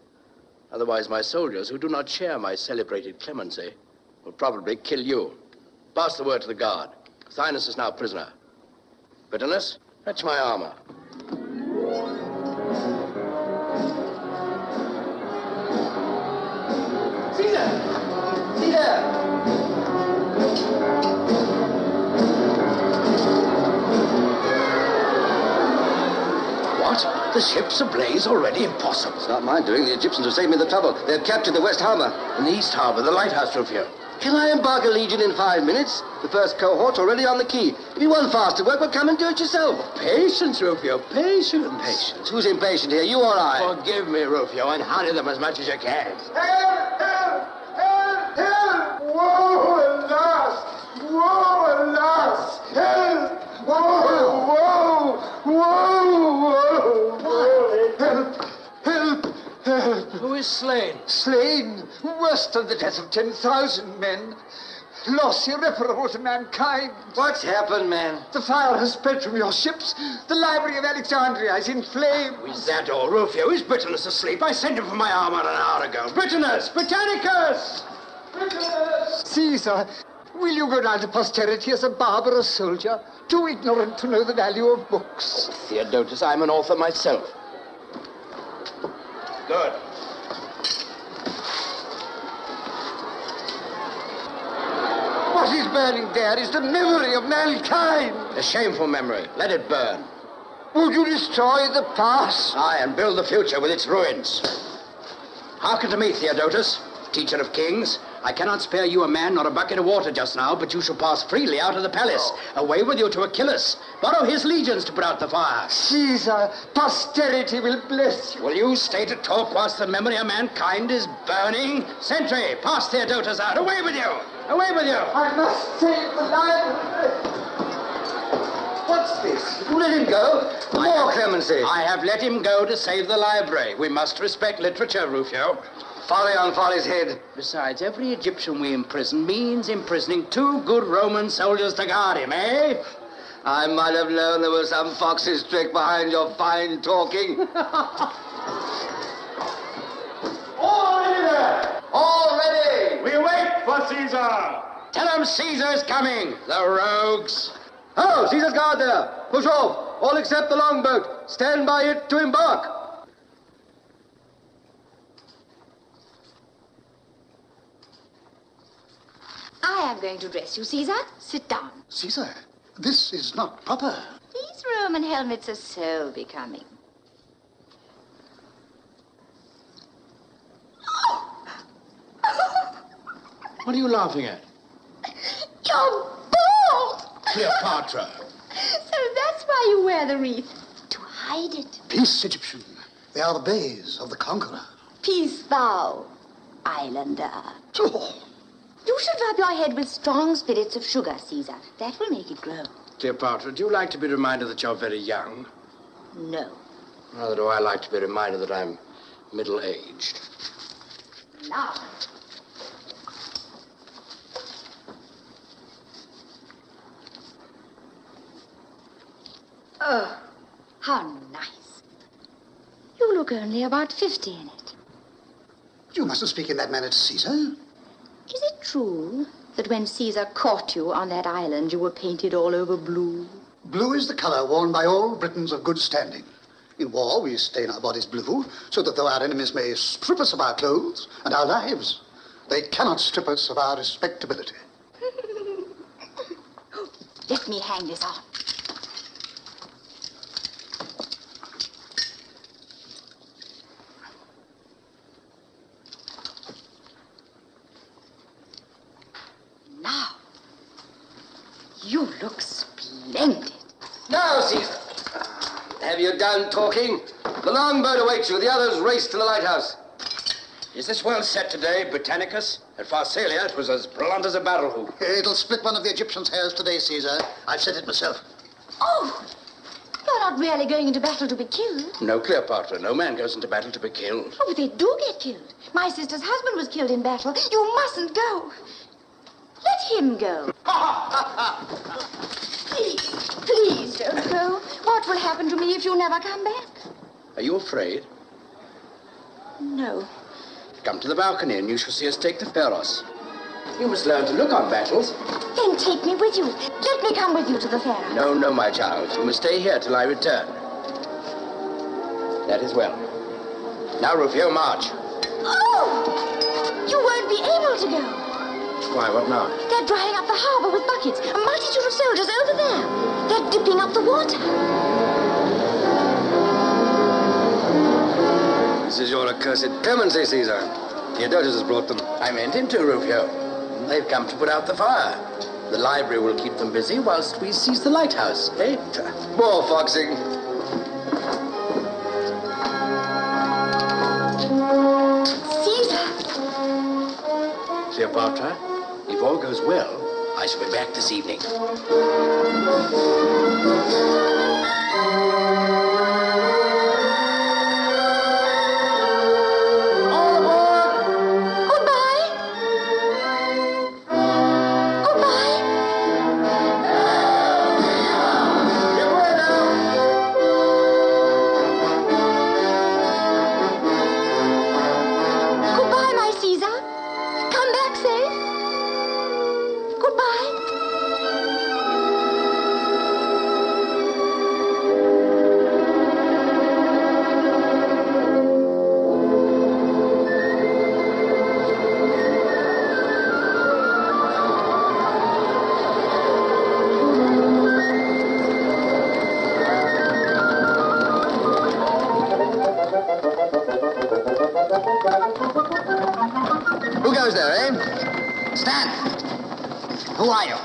Otherwise, my soldiers, who do not share my celebrated clemency, will probably kill you. Pass the word to the guard. Pothinus is now prisoner. Britanus, fetch my armor. Caesar! What? The ship's ablaze already? Impossible. It's not my doing. The Egyptians have saved me the trouble. They've captured the West Harbor. In the East Harbor, the lighthouse, Rufio. Can I embark a legion in 5 minutes? The first cohort's already on the quay. If you want faster work, well, come and do it yourself. Patience, Rufio, patience. Patience? Who's impatient here, you or I? Forgive me, Rufio, and hurry them as much as you can. Help! Help! Help! Help! Woe, alas! Woe, alas! Help! Woe! Woe! Woe! Woe! Help! Help! Help! Who is slain? Slain, worse than the death of 10,000 men. Loss irreparable to mankind. What's happened, man? The fire has spread from your ships. The library of Alexandria is in flames. Is that all, Rufio? Is Britanus asleep? I sent him for my armor an hour ago. Britanus! Britannicus! Britanus! Caesar, will you go down to posterity as a barbarous soldier, too ignorant to know the value of books? Theodotus, I'm an author myself. Good. What is burning there is the memory of mankind. A shameful memory. Let it burn. Would you destroy the past? Aye, and build the future with its ruins. Hearken to me, Theodotus, teacher of kings. I cannot spare you a man nor a bucket of water just now, but you shall pass freely out of the palace. Away with you to Achilles. Borrow his legions to put out the fire. Caesar, posterity will bless you. Will you stay to talk whilst the memory of mankind is burning? Sentry, pass Theodotus out. Away with you! Away with you! I must save the library. What's this? You let him go? More clemency. I have let him go to save the library. We must respect literature, Rufio. Folly on folly's head. Besides, every Egyptian we imprison means imprisoning 2 good Roman soldiers to guard him, eh? I might have known there was some fox's trick behind your fine talking. All ready there! All ready! We wait for Caesar! Tell him Caesar's coming, the rogues! Oh, Caesar's guard there! Push off! All except the longboat. Stand by it to embark. I am going to dress you, Caesar. Sit down. Caesar, this is not proper. These Roman helmets are so becoming. What are you laughing at? You're bald! Cleopatra. So that's why you wear the wreath. To hide it. Peace, Egyptian. They are the bays of the conqueror. Peace thou, islander. Oh. You should rub your head with strong spirits of sugar, Caesar. That will make it glow. Cleopatra, do you like to be reminded that you're very young? No. Rather do I like to be reminded that I'm middle-aged. Now. Oh, how nice. You look only about 50 in it. You mustn't speak in that manner to Caesar. Is it true that when Caesar caught you on that island, you were painted all over blue? Blue is the color worn by all Britons of good standing. In war, we stain our bodies blue, so that though our enemies may strip us of our clothes and our lives, they cannot strip us of our respectability. Let me hang this on. Now, you look splendid. Now, Caesar. Have you done talking? The longboat awaits you. The others race to the lighthouse. Is this well set today, Britannicus? At Pharsalia, it was as blunt as a barrel hoop. It'll split one of the Egyptians' hairs today, Caesar. I've said it myself. Oh, you're not really going into battle to be killed. No, Cleopatra. No man goes into battle to be killed. Oh, but they do get killed. My sister's husband was killed in battle. You mustn't go. Let him go. Please don't go. What will happen to me if you never come back? Are you afraid? No. Come to the balcony and you shall see us take the Pharos. You must learn to look on battles. Then take me with you. Let me come with you to the Pharos. No, no, my child. You must stay here till I return. That is well. Now, Rufio, march. Oh! You won't be able to go. Why, what now? They're drying up the harbor with buckets. A multitude of soldiers over there. They're dipping up the water. This is your accursed clemency, Caesar. Theodotus has brought them. I meant him to, Rufio. They've come to put out the fire. The library will keep them busy whilst we seize the lighthouse, eh? More foxing. Caesar! Cleopatra, if all goes well, I shall be back this evening. Stand! Who are you?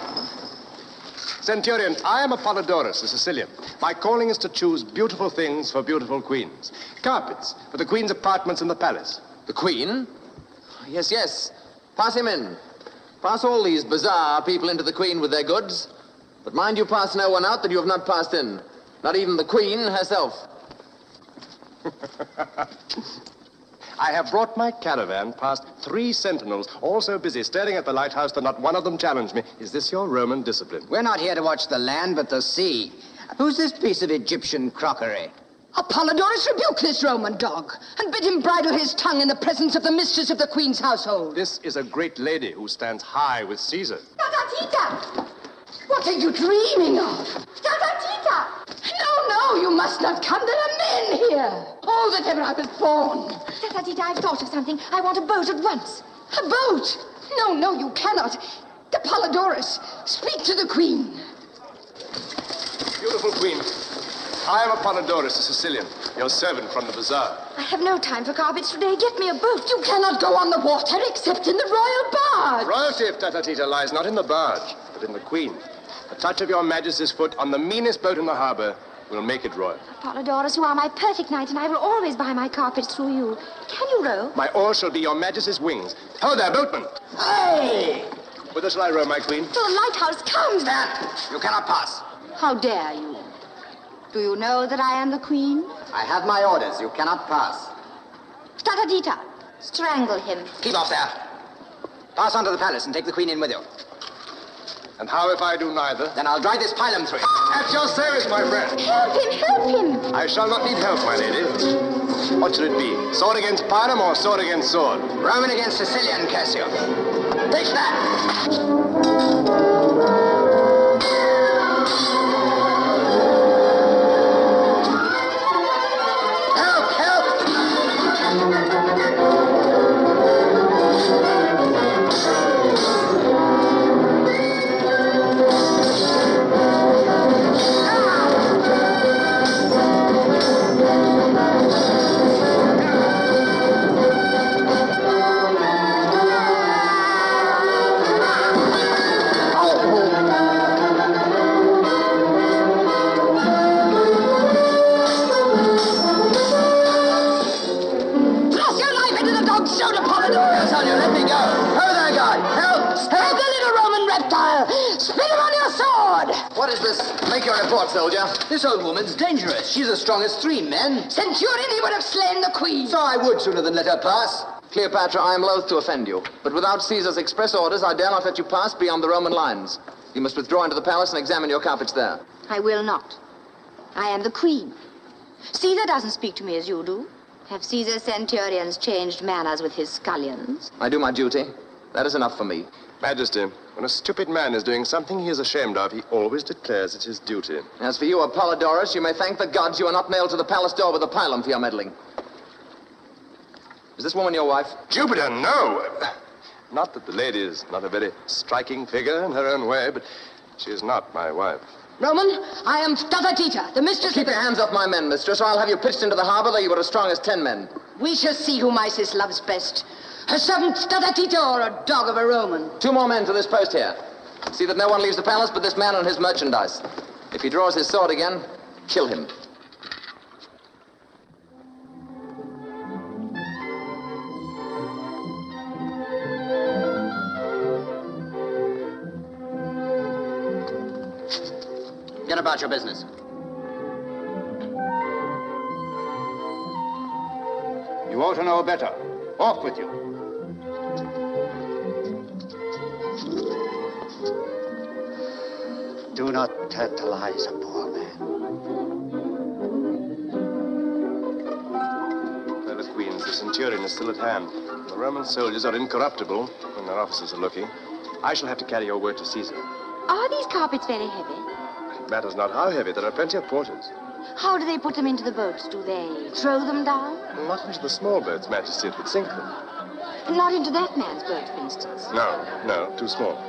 Centurion, I am Apollodorus, the Sicilian. My calling is to choose beautiful things for beautiful queens. Carpets for the queen's apartments in the palace. The queen? Yes, yes. Pass him in. Pass all these bizarre people into the queen with their goods. But mind you pass no one out that you have not passed in. Not even the queen herself. I have brought my caravan past 3 sentinels, all so busy staring at the lighthouse that not one of them challenged me. Is this your Roman discipline? We're not here to watch the land, but the sea. Who's this piece of Egyptian crockery? Apollodorus, rebuke this Roman dog, and bid him bridle his tongue in the presence of the mistress of the queen's household. This is a great lady who stands high with Caesar. Tatatita! What are you dreaming of? Tatatita! No, you must not come. There are men here. Oh, that ever I was born. Tatatita, I've thought of something. I want a boat at once. A boat? No, you cannot. Apollodorus, speak to the queen. Beautiful queen, I am Apollodorus, the Sicilian, your servant from the bazaar. I have no time for carpets today. Get me a boat. You cannot go on the water except in the royal barge. Royalty of Tatatita lies not in the barge, but in the queen. A touch of your majesty's foot on the meanest boat in the harbor will make it royal. Apollodorus, you are my perfect knight, and I will always buy my carpets through you. Can you row? My oar shall be your majesty's wings. Ho there, boatman! Hey! Whither shall I row, my queen? To the lighthouse. Come! Stand! You cannot pass. How dare you? Do you know that I am the queen? I have my orders. You cannot pass. Tatatita, strangle him. Keep off there. Pass on to the palace and take the queen in with you. And how if I do neither? Then I'll drive this pylon through it. At your service, my friend. Help him! I shall not need help, my lady. What should it be? Sword against pylon or sword against sword? Roman against Sicilian, Cassio. Take that! What is this? Make your report, soldier. This old woman's dangerous. She's as strong as 3 men. Centurion, he would have slain the queen. So I would sooner than let her pass. Cleopatra, I am loath to offend you, but without Caesar's express orders, I dare not let you pass beyond the Roman lines. You must withdraw into the palace and examine your carpets there. I will not. I am the queen. Caesar doesn't speak to me as you do. Have Caesar's centurions changed manners with his scullions? I do my duty. That is enough for me. Majesty, when a stupid man is doing something he is ashamed of, he always declares it his duty. As for you, Apollodorus, you may thank the gods you are not nailed to the palace door with a pylon for your meddling. Is this woman your wife? Jupiter, no! Not that the lady is not a very striking figure in her own way, but she is not my wife. Roman, I am Tatatita, the mistress... Keep your hands off my men, mistress, or I'll have you pitched into the harbor though you were as strong as 10 men. We shall see whom Isis loves best. Her servant Tatatita or a dog of a Roman. 2 more men to this post here. See that no one leaves the palace but this man and his merchandise. If he draws his sword again, kill him. Get about your business. You ought to know better. Off with you. Do not tantalize a poor man. Well, the queens, the centurion is still at hand. The Roman soldiers are incorruptible when their officers are looking. I shall have to carry your word to Caesar. Are these carpets very heavy? It matters not how heavy. There are plenty of porters. How do they put them into the boats? Do they throw them down? Not into the small boats, Majesty. It would sink them. Not into that man's boat, for instance. No, too small.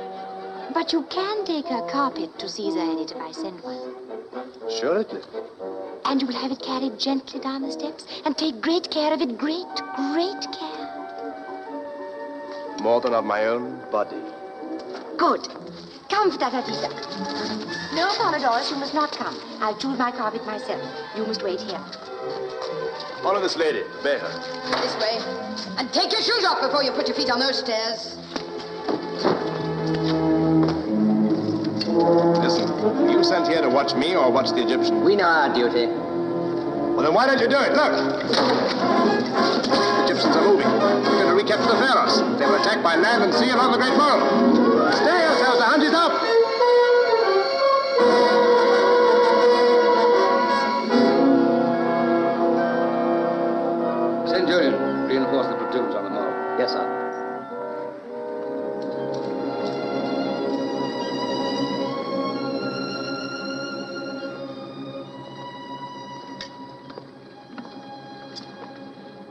But you can take a carpet to Caesar in it if I send one. Assuredly. And you will have it carried gently down the steps and take great care of it, great care. More than of my own body. Good. Come, Tata-Tita. No, Polydorus, you must not come. I'll choose my carpet myself. You must wait here. Follow this lady. Obey her. This way. And take your shoes off before you put your feet on those stairs. Listen, were you sent here to watch me or watch the Egyptians? We know our duty. Well, then why don't you do it? Look! The Egyptians are moving. We're going to recapture the pharaohs. They will attack by land and sea along the Great Mole. Stay yourselves, the hunt is up! Centurion, reinforce the platoons on the mole. Yes, sir.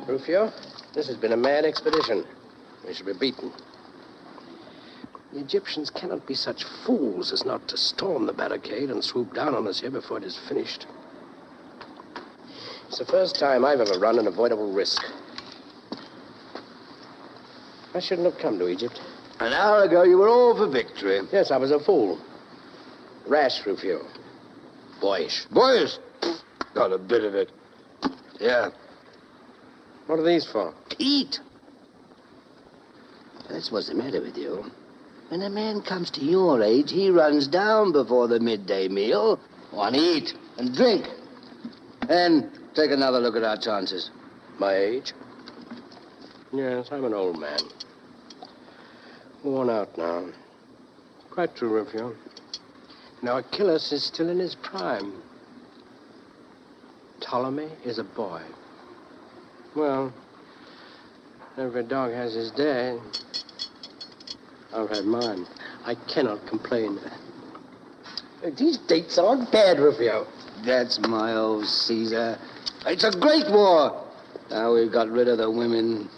Rufio, this has been a mad expedition. We shall be beaten. The Egyptians cannot be such fools as not to storm the barricade and swoop down on us here before it is finished. It's the first time I've ever run an avoidable risk. I shouldn't have come to Egypt. An hour ago, you were all for victory. Yes, I was a fool. Rash, Rufio. Boyish. Boys, got a bit of it. Yeah. What are these for? Eat. That's what's the matter with you. When a man comes to your age, he runs down before the midday meal. Want to eat and drink. And take another look at our chances. My age? Yes, I'm an old man. Worn out now. Quite true, Rufio. Now, Achilles is still in his prime. Ptolemy is a boy. Well, every dog has his day. I've had mine. I cannot complain. These dates aren't bad, Rufio. That's my old Caesar. It's a great war. Now we've got rid of the women.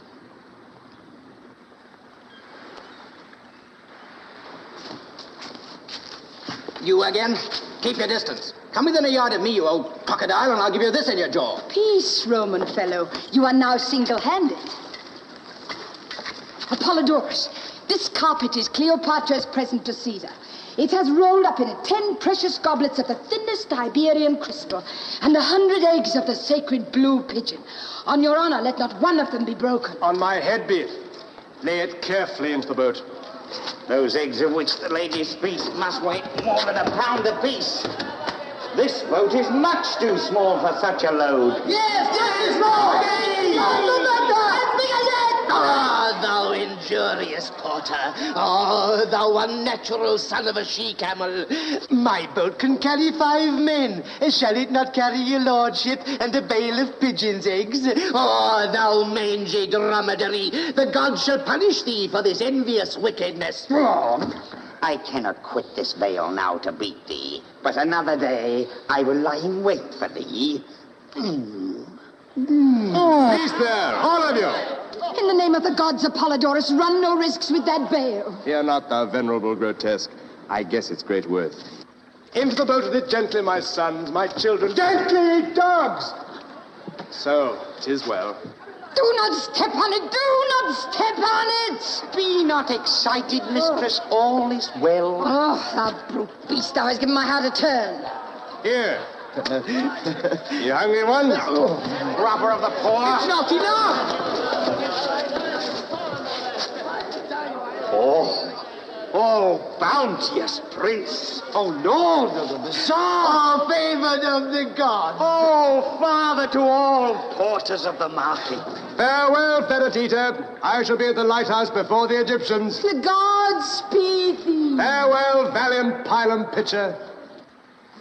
You again? Keep your distance. Come within a yard of me, you old crocodile, and I'll give you this in your jaw. Peace, Roman fellow. You are now single-handed. Apollodorus, this carpet is Cleopatra's present to Caesar. It has rolled up in it 10 precious goblets of the thinnest Iberian crystal and 100 eggs of the sacred blue pigeon. On your honor, let not one of them be broken. On my head be it. Lay it carefully into the boat. Those eggs of which the lady speaks must weigh more than a pound apiece. This boat is much too small for such a load. Yes, yes, Lord! Ah, thou injurious porter. Oh, thou unnatural son of a she-camel. My boat can carry 5 men. Shall it not carry your lordship and a bale of pigeons' eggs? Oh, thou mangy dromedary. The gods shall punish thee for this envious wickedness. Oh, I cannot quit this vale now to beat thee. But another day I will lie in wait for thee. Peace there, all of you. In the name of the gods, Apollodorus, run no risks with that bale. Fear not, thou venerable grotesque. I guess it's great worth. Into the boat with it gently, my sons, my children. Gently, dogs! So, 'tis well. Do not step on it! Do not step on it! Be not excited, mistress. All is well. Oh, thou brute beast, thou hast given my heart a turn. Here. You hungry ones? Robber of the poor. It's not enough! Oh, bounteous prince. Oh, lord of the bazaar. Oh, favored of the gods. Oh, father to all porters of the market. Farewell, Perdita. I shall be at the lighthouse before the Egyptians. The gods speed thee. Farewell, valiant pilum pitcher.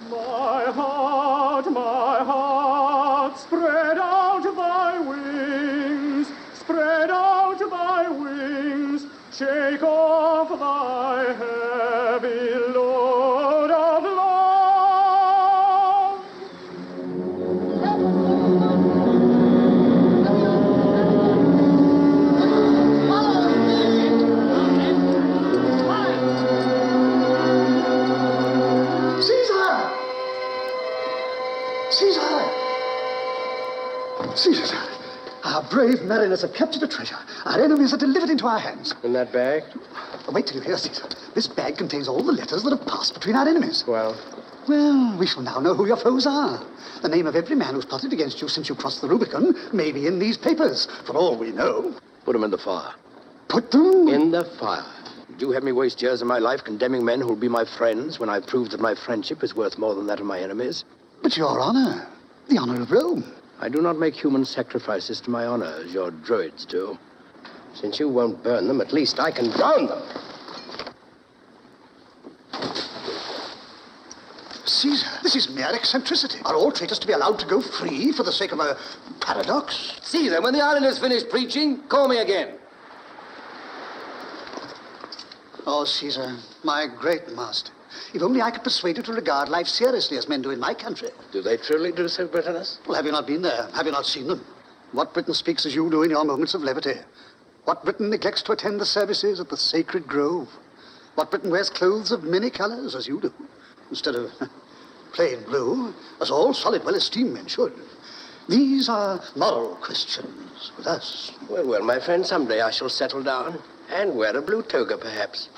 My heart, spread out thy wings, spread out thy wings, shake off thy heavy load of love. Caesar! Our brave mariners have captured a treasure. Our enemies are delivered into our hands. In that bag? Wait till you hear, Cesar. This bag contains all the letters that have passed between our enemies. Well? Well, we shall now know who your foes are. The name of every man who's plotted against you since you crossed the Rubicon may be in these papers, for all we know. Put them in the fire. Put them? In the fire. Did you have me waste years of my life condemning men who'll be my friends when I proved that my friendship is worth more than that of my enemies? But your honor, the honor of Rome. I do not make human sacrifices to my honor as your druids do. Since you won't burn them, at least I can drown them. Caesar, this is mere eccentricity. Are all traitors to be allowed to go free for the sake of a paradox? Caesar, when the islanders finish preaching, call me again. Oh, Caesar, my great master. If only I could persuade you to regard life seriously as men do in my country. Do they truly do so, Britannicus? Well, have you not been there? Have you not seen them? What Briton speaks as you do in your moments of levity? What Briton neglects to attend the services at the sacred grove? What Briton wears clothes of many colors as you do, instead of plain blue, as all solid, well-esteemed men should? These are moral questions with us. Well, well, my friend, someday I shall settle down and wear a blue toga, perhaps.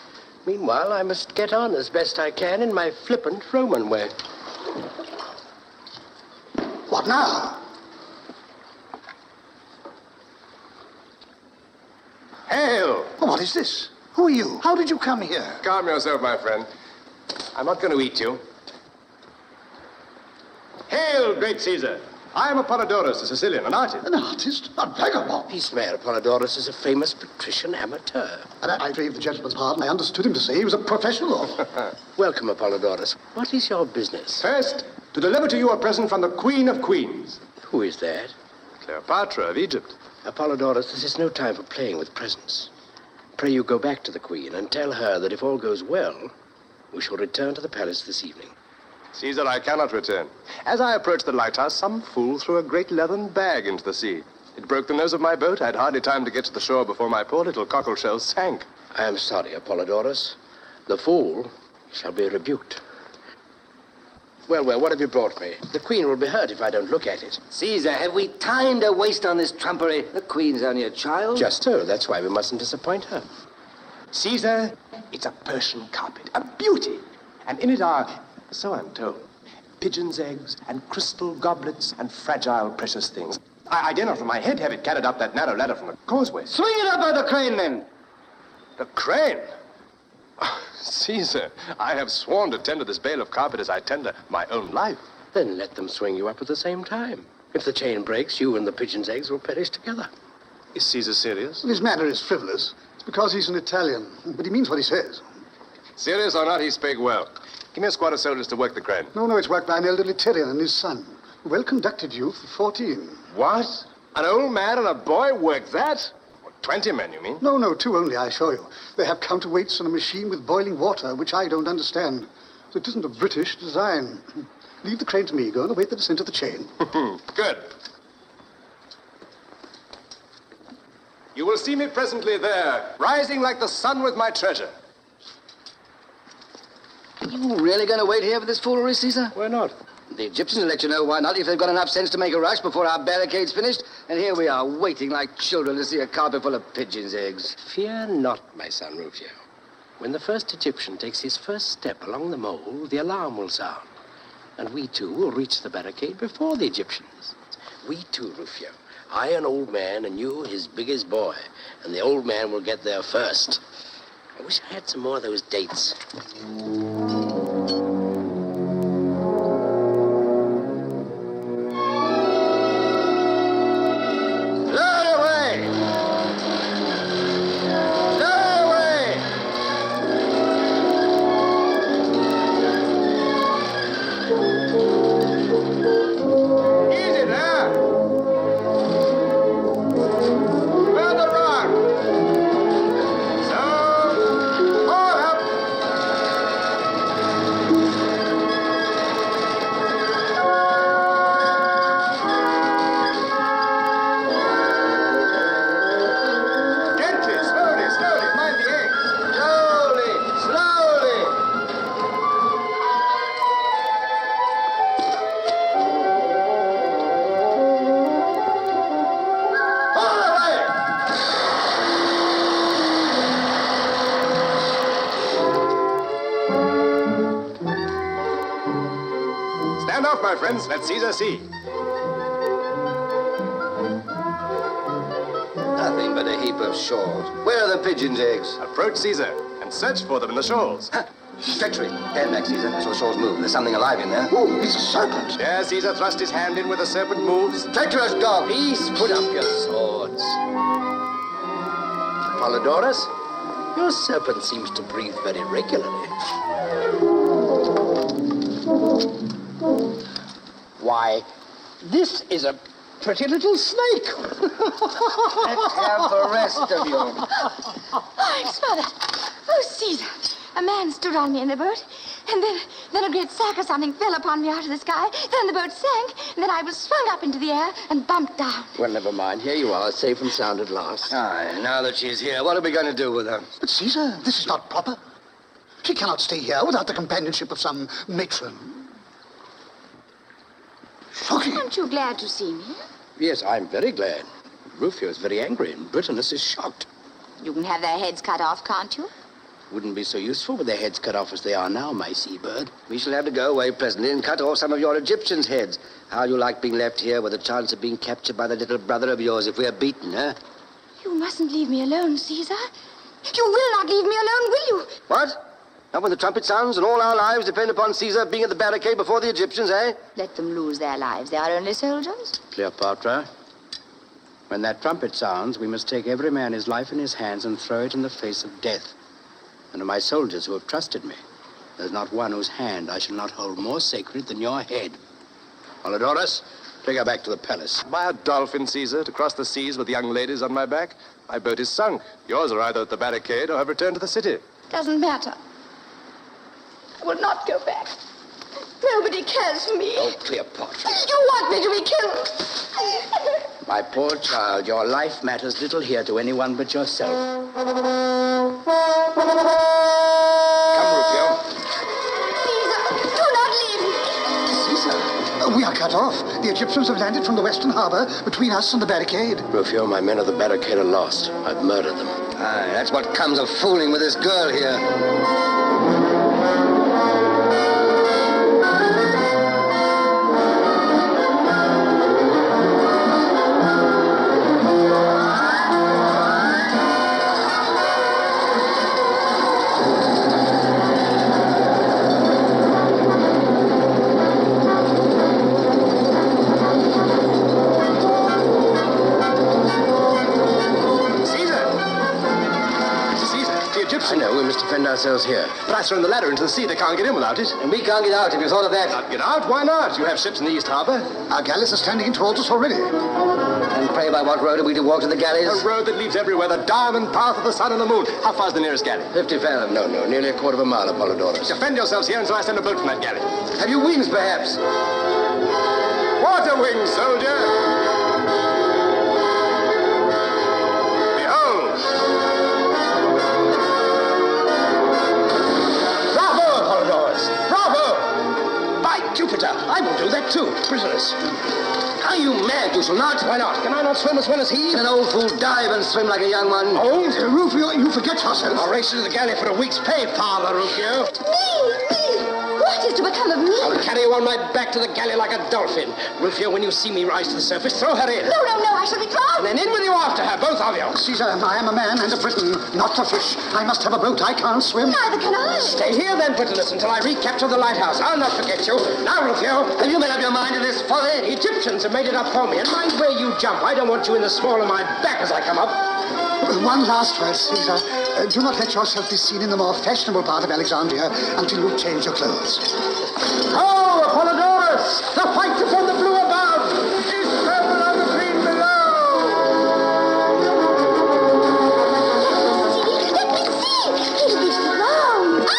Meanwhile, I must get on as best I can in my flippant Roman way. What now? Hail! Oh, what is this? Who are you? How did you come here? Calm yourself, my friend. I'm not going to eat you. Hail, great Caesar! I am Apollodorus, a Sicilian, an artist. An artist? A vagabond? Peace, Mayor. Apollodorus is a famous patrician amateur. And I crave the gentleman's pardon. I understood him to say he was a professional. Welcome, Apollodorus. What is your business? First, to deliver to you a present from the Queen of Queens. Who is that? Cleopatra of Egypt. Apollodorus, this is no time for playing with presents. Pray you go back to the Queen and tell her that if all goes well, we shall return to the palace this evening. Caesar, I cannot return. As I approached the lighthouse, some fool threw a great leathern bag into the sea. It broke the nose of my boat. I had hardly time to get to the shore before my poor little cockleshell sank. I am sorry, Apollodorus. The fool shall be rebuked. Well, well, what have you brought me? The Queen will be hurt if I don't look at it. Caesar, have we time to waste on this trumpery? The Queen's only a child. Just so. That's why we mustn't disappoint her. Caesar, it's a Persian carpet, a beauty. And in it are, so I'm told, pigeon's eggs and crystal goblets and fragile precious things. I dare not from my head have it carried up that narrow ladder from the causeway. Swing it up by the crane, then. The crane? Oh, Caesar, I have sworn to tender this bale of carpet as I tender my own life. Then let them swing you up at the same time. If the chain breaks, you and the pigeon's eggs will perish together. Is Caesar serious? His manner is frivolous. It's because he's an Italian, but he means what he says. Serious or not, he spake well. Give me a squad of soldiers to work the crane. No, it's worked by an elderly Tyrian and his son. Well-conducted youth of 14. What? An old man and a boy work that? 20 men, you mean? No, 2 only, I assure you. They have counterweights and a machine with boiling water, which I don't understand. So it isn't a British design. Leave the crane to me. Go and await the descent of the chain. Good. You will see me presently there, rising like the sun with my treasure. Are you really going to wait here for this foolery, Caesar? Why not? The Egyptians will let you know why not if they've got enough sense to make a rush before our barricade's finished. And here we are, waiting like children to see a carpet full of pigeons' eggs. Fear not, my son Rufio. When the first Egyptian takes his first step along the mole, the alarm will sound. And we too will reach the barricade before the Egyptians. We too, Rufio. I, an old man, and you, his biggest boy. And the old man will get there first. I wish I had some more of those dates. Stand off, my friends. Let Caesar see. Nothing but a heap of shawls. Where are the pigeons' eggs? Approach Caesar and search for them in the shawls. Treachery. Stand back, Caesar. I saw the shawls move. There's something alive in there. Oh, it's a serpent. Yeah, Caesar thrust his hand in where the serpent moves. Treacherous dog. Peace, put up your swords. Polydorus, your serpent seems to breathe very regularly. Why, this is a pretty little snake. Let's have the rest of you. Thanks, Father. Oh, Caesar. A man stood on me in the boat, and then a great sack or something fell upon me out of the sky. Then the boat sank, and then I was swung up into the air and bumped down. Well, never mind. Here you are, safe and sound at last. Aye, now that she's here, what are we going to do with her? But, Caesar, this is not proper. She cannot stay here without the companionship of some matron. Shocking. Aren't you glad to see me? Yes, I'm very glad. Rufio is very angry, and Britannicus is shocked. You can have their heads cut off, can't you? Wouldn't be so useful with their heads cut off as they are now, my seabird. We shall have to go away presently and cut off some of your Egyptians' heads. How'd you like being left here with a chance of being captured by the little brother of yours if we're beaten, eh? You mustn't leave me alone, Caesar. You will not leave me alone, will you? What? Not when the trumpet sounds and all our lives depend upon Caesar being at the barricade before the Egyptians, eh? Let them lose their lives. They are only soldiers. Cleopatra, when that trumpet sounds, we must take every man his life in his hands and throw it in the face of death. And of my soldiers who have trusted me, there's not one whose hand I shall not hold more sacred than your head. Polydorus, take her back to the palace. By a dolphin, Caesar, to cross the seas with young ladies on my back. My boat is sunk. Yours are either at the barricade or have returned to the city. Doesn't matter. I will not go back. Nobody cares for me. Oh, Cleopatra. You want me to be killed. My poor child, your life matters little here to anyone but yourself. Come, Rufio. Caesar, do not leave me. Caesar, we are cut off. The Egyptians have landed from the western harbor between us and the barricade. Rufio, my men of the barricade are lost. I've murdered them. Aye, that's what comes of fooling with this girl here. Ourselves here. But I thrown the ladder into the sea. They can't get in without it. And we can't get out. Have you thought of that? Not get out? Why not? You have ships in the East Harbor. Our galleys are standing in towards us already. And pray by what road are we to walk to the galleys? A road that leads everywhere. The diamond path of the sun and the moon. How far's the nearest galley? 50 fathom. No, nearly a quarter of a mile, Apollodorus. Defend yourselves here until I send a boat from that galley. Have you wings, perhaps? Water wings, soldier! Jupiter, I will do that too, prisoners. Are you mad? You shall not. Why not? Can I not swim as well as he? Can an old fool dive and swim like a young one? Oh? Rufio, you forget yourself. I'll race to the galley for a week's pay, Father Rufio. Me? What is to become of me? I'll carry you on my back to the galley like a dolphin. Rufio, when you see me rise to the surface, throw her in. No, I shall be drowned. And then in with you after her, both of you. Caesar, I am a man and a Briton, not a fish. I must have a boat. I can't swim. Neither can I. Stay here then, Britannicus, until I recapture the lighthouse. I'll not forget you. Now, Rufio, have you made up your mind to this folly? The Egyptians have made it up for me, and mind where you jump. I don't want you in the small of my back as I come up. One last word, Caesar. Do not let yourself be seen in the more fashionable part of Alexandria until you change your clothes. Oh, Apollodorus! The white is on the blue above! Is purple on the green below! Let me see! It'll be drowned!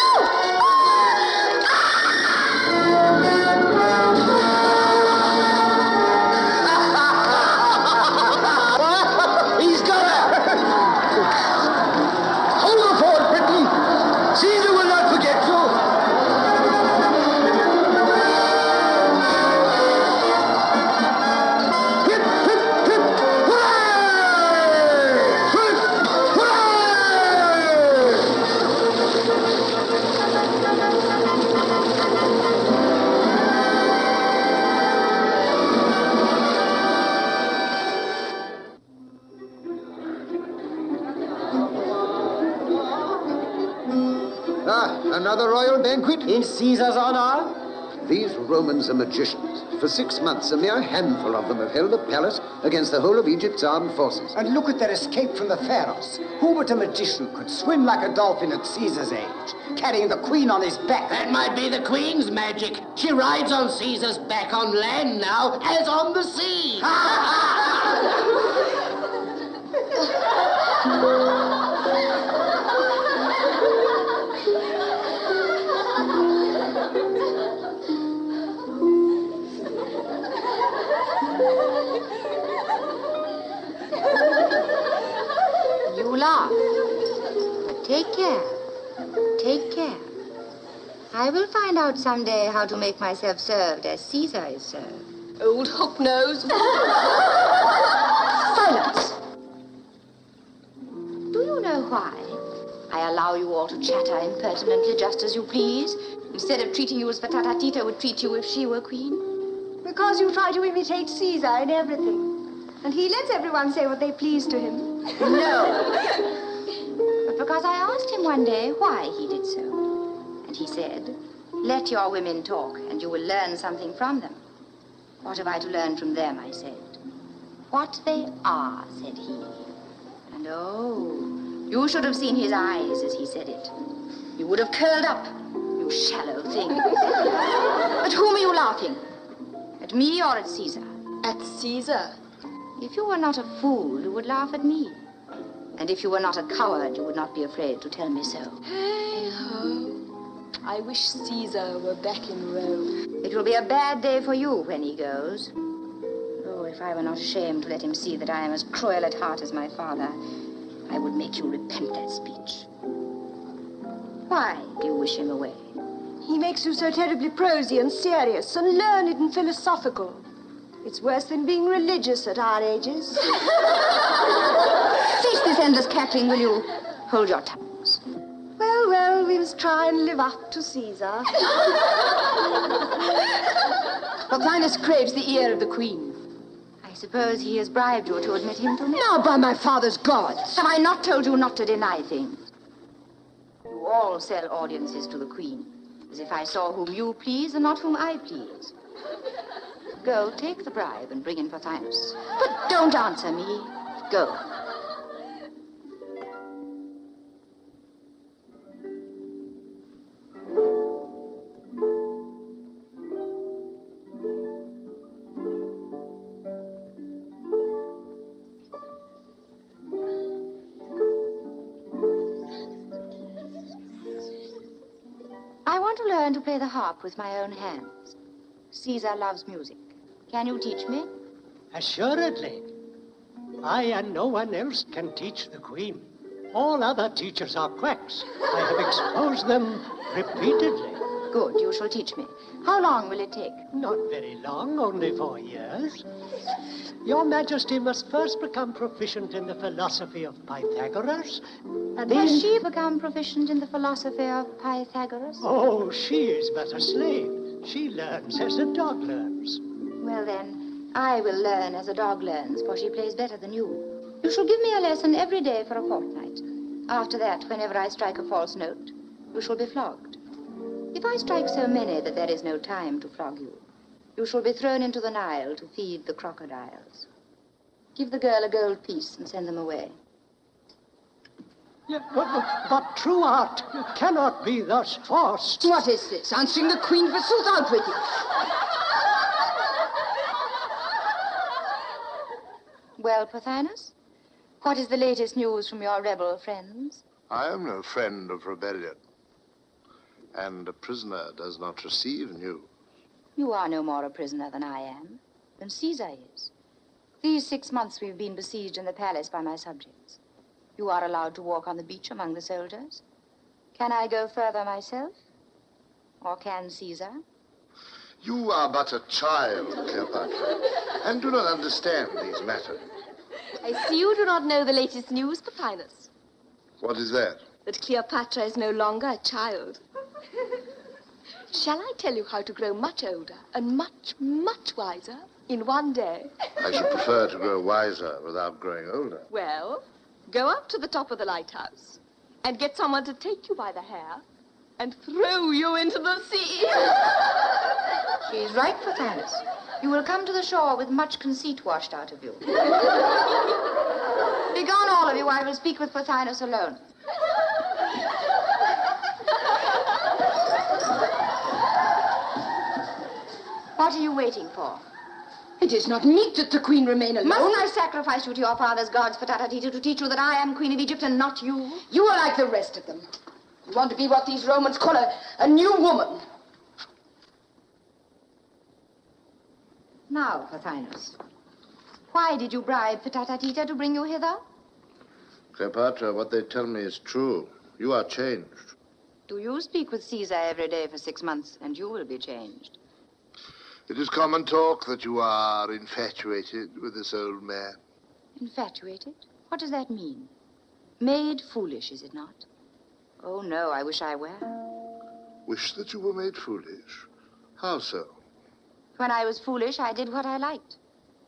He's got her! Hold her forward, Britain! Caesar will not forget you! another royal banquet? In Caesar's honor? These Romans are magicians. For 6 months, a mere handful of them have held the palace against the whole of Egypt's armed forces. And look at their escape from the Pharaohs. Who but a magician could swim like a dolphin at Caesar's age, carrying the queen on his back? That might be the queen's magic. She rides on Caesar's back on land now, as on the sea. You laugh. But take care. Take care. I will find out someday how to make myself served as Caesar is served. Old hook-nose. Silence. Do you know why I allow you all to chatter impertinently just as you please, instead of treating you as Fatata Tita would treat you if she were queen? Because you try to imitate Caesar in everything. And he lets everyone say what they please to him. No. But because I asked him one day why he did so. And he said, let your women talk and you will learn something from them. What have I to learn from them, I said. What they are, said he. And oh, you should have seen his eyes as he said it. You would have curled up, you shallow thing. At whom are you laughing? At me or at Caesar? At Caesar. If you were not a fool, you would laugh at me. And if you were not a coward, you would not be afraid to tell me so. Hey-ho. I wish Caesar were back in Rome. It will be a bad day for you when he goes. Oh, if I were not ashamed to let him see that I am as cruel at heart as my father, I would make you repent that speech. Why do you wish him away? He makes you so terribly prosy and serious and learned and philosophical. It's worse than being religious at our ages. Cease this endless cackling, will you? Hold your tongues. Well, well, we must try and live up to Caesar. Pothinus craves the ear of the queen. I suppose he has bribed you to admit him to me? Now, by my father's gods. Have I not told you not to deny things? You all sell audiences to the queen, as if I saw whom you please and not whom I please. Go, take the bribe and bring in Pothinus. But don't answer me. Go. I want to learn to play the harp with my own hands. Caesar loves music. Can you teach me? Assuredly. I and no one else can teach the queen. All other teachers are quacks. I have exposed them repeatedly. Good, you shall teach me. How long will it take? Not very long, only 4 years. Your Majesty must first become proficient in the philosophy of Pythagoras, and then... Has she become proficient in the philosophy of Pythagoras? Oh, she is but a slave. She learns as a dog learns. Well, then, I will learn as a dog learns, for she plays better than you. You shall give me a lesson every day for a fortnight. After that, whenever I strike a false note, you shall be flogged. If I strike so many that there is no time to flog you, you shall be thrown into the Nile to feed the crocodiles. Give the girl a gold piece and send them away. Yeah, but true art cannot be thus forced. What is this? Answering the queen, forsooth, out with you. Well, Pothinus, what is the latest news from your rebel friends? I am no friend of rebellion, and a prisoner does not receive news. You are no more a prisoner than I am, than Caesar is. These 6 months we've been besieged in the palace by my subjects. You are allowed to walk on the beach among the soldiers. Can I go further myself? Or can Caesar? You are but a child, Cleopatra, and do not understand these matters. I see you do not know the latest news, Pothinus. What is that? That Cleopatra is no longer a child. Shall I tell you how to grow much older and much, much wiser in one day? I should prefer to grow wiser without growing older. Well, go up to the top of the lighthouse and get someone to take you by the hair and throw you into the sea. She is right, Pothinus. You will come to the shore with much conceit washed out of you. Begone, all of you. I will speak with Pothinus alone. What are you waiting for? It is not meet that the queen remain alone. Mustn't I sacrifice you to your father's gods, Patatita, to teach you that I am queen of Egypt and not you? You are like the rest of them. You want to be what these Romans call a new woman. Now, Pothinus, why did you bribe Patatita to bring you hither? Cleopatra, what they tell me is true. You are changed. Do you speak with Caesar every day for 6 months, and you will be changed? It is common talk that you are infatuated with this old man. Infatuated? What does that mean? Made foolish, is it not? Oh, no, I wish I were. Wish that you were made foolish? How so? When I was foolish, I did what I liked.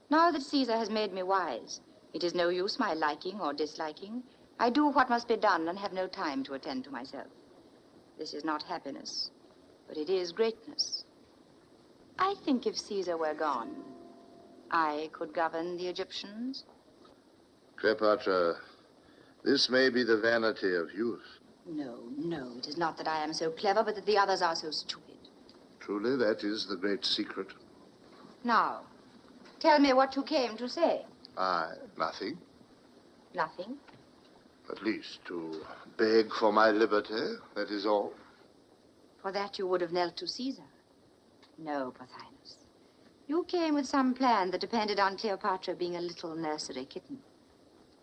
Now that Caesar has made me wise, it is no use my liking or disliking. I do what must be done and have no time to attend to myself. This is not happiness, but it is greatness. I think if Caesar were gone, I could govern the Egyptians. Cleopatra, this may be the vanity of youth. No, no, it is not that I am so clever, but that the others are so stupid. Truly, that is the great secret. Now, tell me what you came to say. Nothing. Nothing? At least to beg for my liberty, that is all. For that you would have knelt to Caesar. No, Pothinus. You came with some plan that depended on Cleopatra being a little nursery kitten.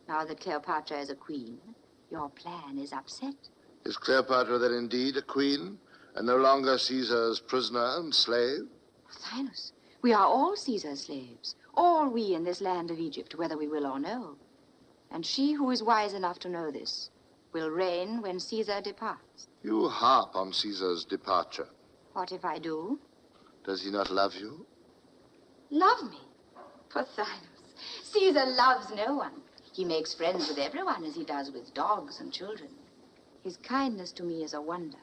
Now that Cleopatra is a queen, your plan is upset. Is Cleopatra then indeed a queen, and no longer Caesar's prisoner and slave? Pothinus, we are all Caesar's slaves. All we in this land of Egypt, whether we will or no. And she who is wise enough to know this will reign when Caesar departs. You harp on Caesar's departure. What if I do? Does he not love you? Love me? Pothinus, Caesar loves no one. He makes friends with everyone as he does with dogs and children. His kindness to me is a wonder.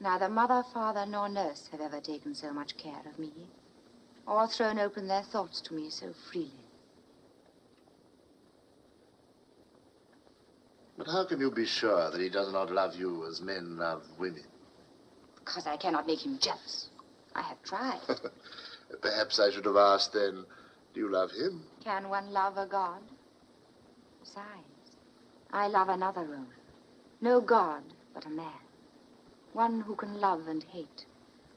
Neither mother, father, nor nurse have ever taken so much care of me, or thrown open their thoughts to me so freely. But how can you be sure that he does not love you as men love women? Because I cannot make him jealous. I have tried. Perhaps I should have asked then, do you love him? Can one love a god? Besides, I love another Roman. No god, but a man. One who can love and hate,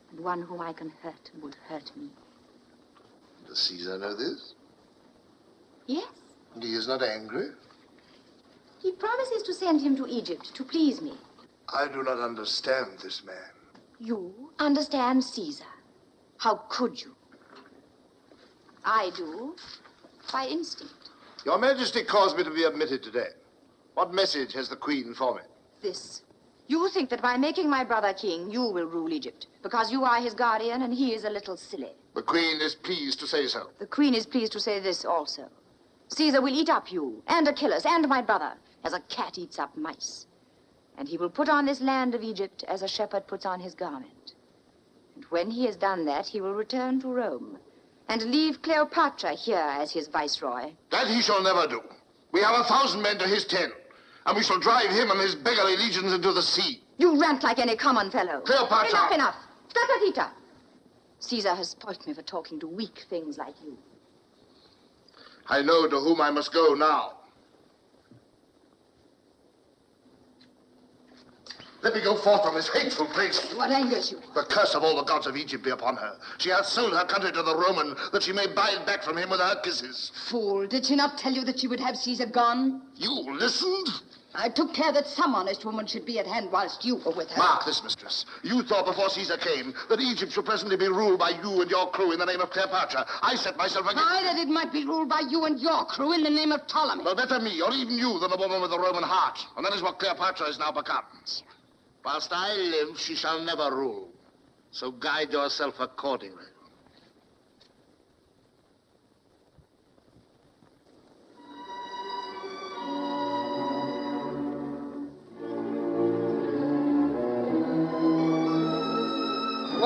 and one whom I can hurt and would hurt me. Does Caesar know this? Yes. And he is not angry? He promises to send him to Egypt to please me. I do not understand this man. You understand Caesar. How could you? I do, by instinct. Your Majesty caused me to be admitted today. What message has the Queen for me? This. You think that by making my brother king, you will rule Egypt, because you are his guardian and he is a little silly. The Queen is pleased to say so. The Queen is pleased to say this also. Caesar will eat up you, and Achilles, and my brother, as a cat eats up mice. And he will put on this land of Egypt as a shepherd puts on his garment. And when he has done that, he will return to Rome and leave Cleopatra here as his viceroy. That he shall never do. We have 1,000 men to his 10, and we shall drive him and his beggarly legions into the sea. You rant like any common fellow. Cleopatra! Enough. Tatatita! Caesar has spoilt me for talking to weak things like you. I know to whom I must go now. Let me go forth from this hateful place. What angers you? The curse of all the gods of Egypt be upon her. She hath sold her country to the Roman, that she may buy it back from him with her kisses. Fool, did she not tell you that she would have Caesar gone? You listened? I took care that some honest woman should be at hand whilst you were with her. Mark this, mistress. You thought before Caesar came that Egypt should presently be ruled by you and your crew in the name of Cleopatra. I set myself against... Aye, that it might be ruled by you and your crew in the name of Ptolemy. Well, better me, or even you, than a woman with a Roman heart. And that is what Cleopatra has now become. Whilst I live, she shall never rule. So guide yourself accordingly.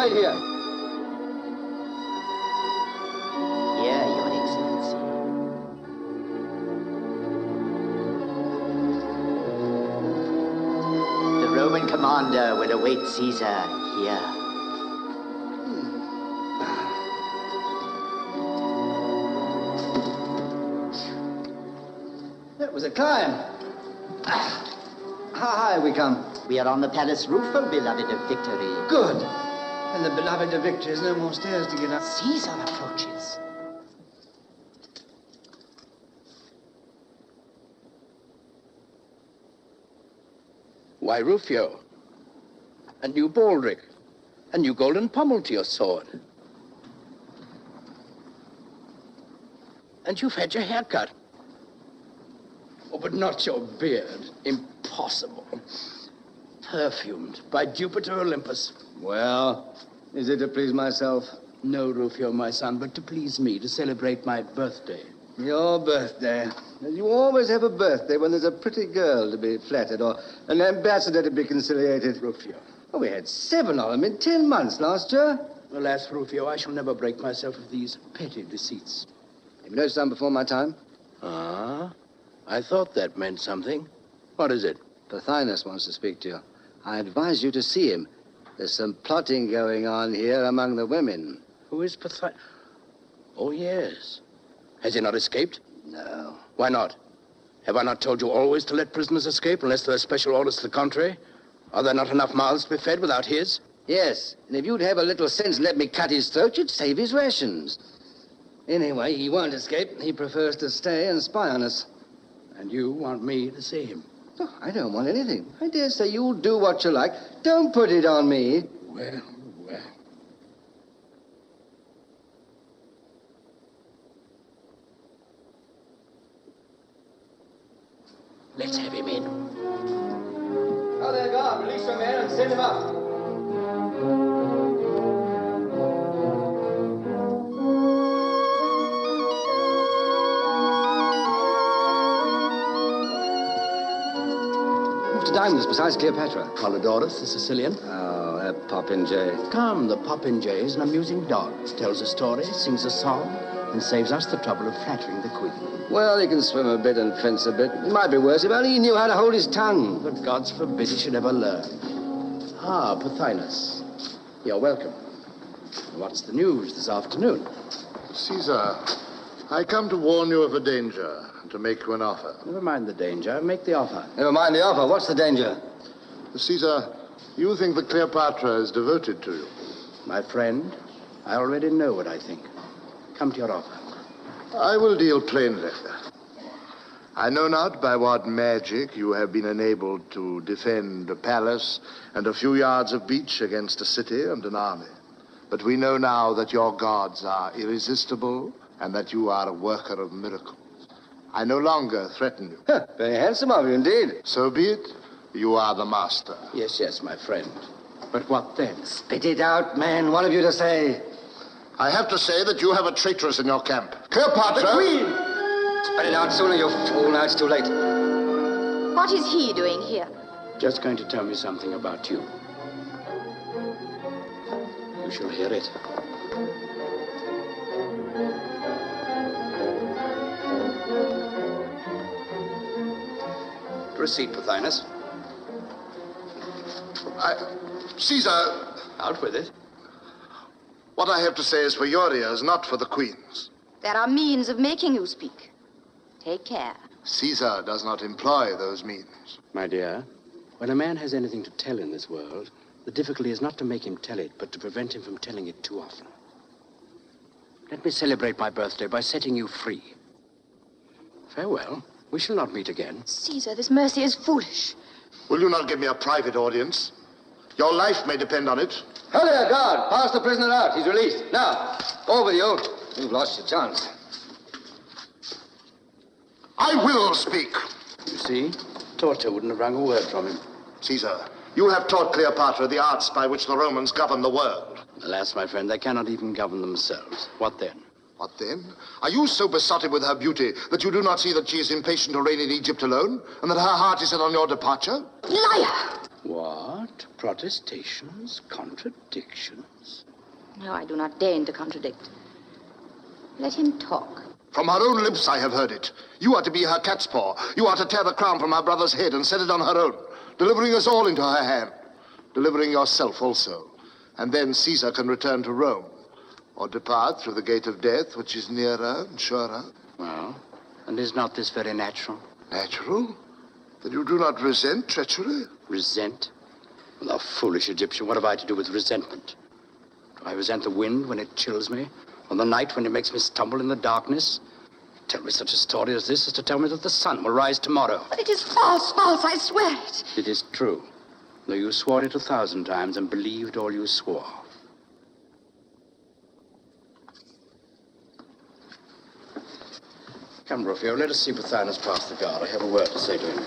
wait here. Here, Your Excellency. The Roman commander will await Caesar here. That was a climb. How high have we come? We are on the palace roof, O beloved of victory. Good. And the beloved of victory has no more stairs to get up. Caesar approaches. Why, Rufio, a new baldric, a new golden pommel to your sword. And you've had your hair cut. Oh, but not your beard. Impossible. Perfumed by Jupiter Olympus. Well, is it to please myself? No, Rufio, my son, but to please me, to celebrate my birthday. Your birthday. You always have a birthday when there's a pretty girl to be flattered or an ambassador to be conciliated. Rufio. Oh, we had 7 of them in 10 months last year. Alas, Rufio, I shall never break myself of these petty deceits. Have you noticed I'm before my time? Ah, I thought that meant something. What is it? Pothinus wants to speak to you. I advise you to see him. There's some plotting going on here among the women. Who is Pothinus? Oh, yes. Has he not escaped? No. Why not? Have I not told you always to let prisoners escape unless there are special orders to the contrary? Are there not enough mouths to be fed without his? Yes, and if you'd have a little sense and let me cut his throat, you'd save his rations. Anyway, he won't escape. He prefers to stay and spy on us. And you want me to see him? Oh, I don't want anything. I dare say you'll do what you like. Don't put it on me. Well. Let's have him in. Oh, there, guard. Release your man and send him up. To dine with us besides Cleopatra? Polydorus, the Sicilian. Oh, that popinjay. Come, the popinjay is an amusing dog. Tells a story, sings a song, and saves us the trouble of flattering the queen. Well, he can swim a bit and fence a bit. It might be worse if only he knew how to hold his tongue. But God's forbid he should ever learn. Ah, Pothinus. You're welcome. What's the news this afternoon? Caesar, I come to warn you of a danger and to make you an offer. Never mind the danger. Make the offer. Never mind the offer. What's the danger? Caesar, you think that Cleopatra is devoted to you. My friend, I already know what I think. Come to your offer. I will deal plainly. I know not by what magic you have been enabled to defend a palace and a few yards of beach against a city and an army. But we know now that your gods are irresistible and that you are a worker of miracles. I no longer threaten you. Very handsome of you, indeed. So be it. You are the master. Yes, my friend. But what then? Spit it out, man. What have you to say? I have to say that you have a traitress in your camp. Cleopatra! The queen! Spit it out sooner, you fool. Now it's too late. What is he doing here? Just going to tell me something about you. You shall hear it. Proceed, Pothinus. Caesar... Out with it. What I have to say is for your ears, not for the queen's. There are means of making you speak. Take care. Caesar does not employ those means. My dear, when a man has anything to tell in this world, the difficulty is not to make him tell it, but to prevent him from telling it too often. Let me celebrate my birthday by setting you free. Farewell. We shall not meet again. Caesar, this mercy is foolish. Will you not give me a private audience? Your life may depend on it. Hold there, guard. Pass the prisoner out. He's released. Now, over with you. You've lost your chance. I will speak. You see, torture wouldn't have wrung a word from him. Caesar, you have taught Cleopatra the arts by which the Romans govern the world. Alas, my friend, they cannot even govern themselves. What then? What then? Are you so besotted with her beauty that you do not see that she is impatient to reign in Egypt alone, and that her heart is set on your departure? Liar! What? Protestations? Contradictions? No, I do not deign to contradict. Let him talk. From her own lips I have heard it. You are to be her cat's paw. You are to tear the crown from her brother's head and set it on her own, delivering us all into her hand, delivering yourself also. And then Caesar can return to Rome, or depart through the gate of death, which is nearer and surer. Well, and is not this very natural? Natural? Then you do not resent treachery? Resent? Well, thou foolish Egyptian, what have I to do with resentment? Do I resent the wind when it chills me? Or the night when it makes me stumble in the darkness? Tell me such a story as this is to tell me that the sun will rise tomorrow. But it is false, false, I swear it. It is true, though you swore it 1,000 times and believed all you swore. Come, Rufio, let us see Pothinus pass the guard. I have a word to say to him.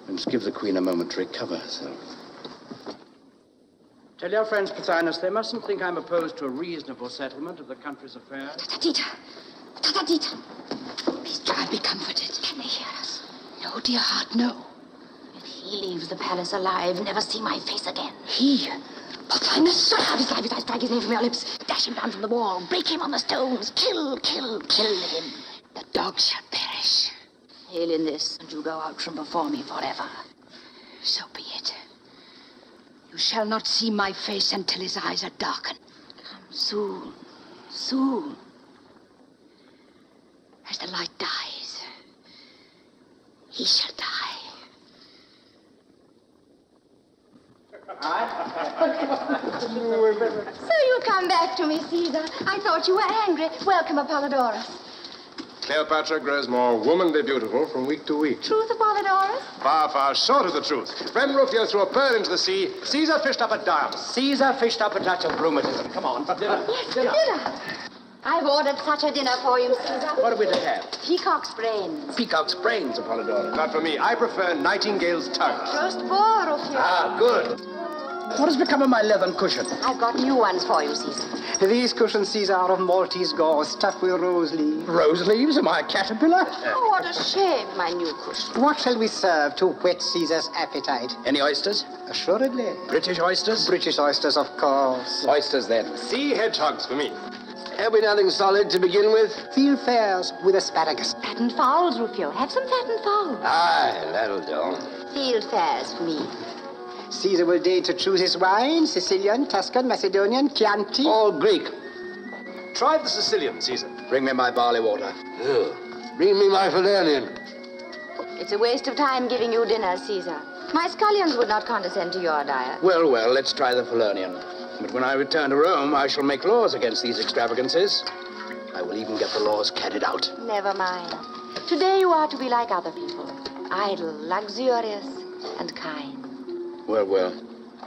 And just give the Queen a moment to recover herself. Tell your friends, Pothinus, they mustn't think I'm opposed to a reasonable settlement of the country's affairs. Tatatita! Tatatita! Please try and be comforted. Can they hear us? No, dear heart, no. If he leaves the palace alive, never see my face again. He? Pothinus, have his life, strike his name from your lips. Dash him down from the wall. Break him on the stones. Kill him. The dog shall perish. Hail in this, and you go out from before me forever. So be it. You shall not see my face until his eyes are darkened. Come soon. As the light dies, he shall die. So you come back to me, Caesar. I thought you were angry. Welcome, Apollodorus. Cleopatra grows more womanly beautiful from week to week. Truth, Apollodorus? Far, far short of the truth. When Rufio threw a pearl into the sea, Caesar fished up a dance. Caesar fished up a touch of rheumatism. Come on, for dinner. Yes, dinner. I've ordered such a dinner for you, Caesar. What are we to have? Peacock's brains. Peacock's brains, Apollodorus. Not for me. I prefer Nightingale's tongue. Roast boar, Rufio. Ah, good. What has become of my leathern cushion? I've got new ones for you, Caesar. These cushions, Caesar, are of Maltese gauze stuffed with rose leaves. Rose leaves? Am I a caterpillar? Oh, what a shame, my new cushion. What shall we serve to whet Caesar's appetite? Any oysters? Assuredly. British oysters? British oysters, of course. Oysters, then. Sea hedgehogs for me. Have we nothing solid to begin with? Field fares with asparagus. Fattened fowls, Rufio. Have some fattened fowls. Aye, that'll do. Field fares for me. Caesar will deign to choose his wine, Sicilian, Tuscan, Macedonian, Chianti. All Greek. Try the Sicilian, Caesar. Bring me my barley water. Bring me my Falernian. It's a waste of time giving you dinner, Caesar. My scullions would not condescend to your diet. Well, let's try the Falernian. But when I return to Rome, I shall make laws against these extravagances. I will even get the laws carried out. Never mind. Today you are to be like other people. Idle, luxurious, and kind. Well.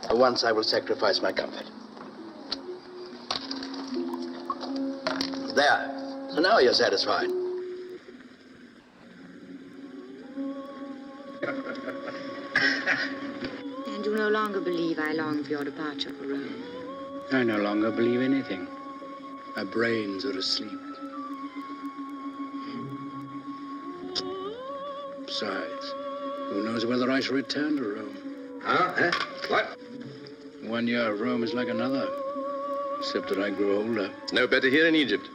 For once I will sacrifice my comfort. There. So now you're satisfied. And you no longer believe I long for your departure for Rome. I no longer believe anything. My brains are asleep. Besides, who knows whether I shall return to Rome? Huh? What? 1 year of Rome is like another, except that I grow older. It's no better here in Egypt.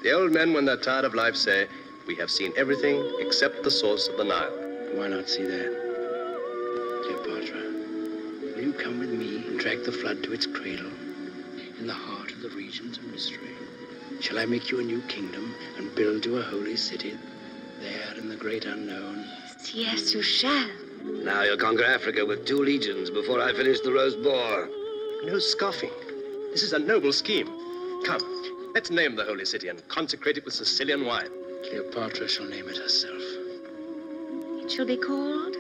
The old men, when they're tired of life, say, we have seen everything except the source of the Nile. Why not see that? Cleopatra, will you come with me and track the flood to its cradle, in the heart of the regions of mystery? Shall I make you a new kingdom and build you a holy city there in the great unknown? Yes, you shall. Now you'll conquer Africa with 2 legions before I finish the roast boar. No scoffing. This is a noble scheme. Come, let's name the holy city and consecrate it with Sicilian wine. Cleopatra shall name it herself. It shall be called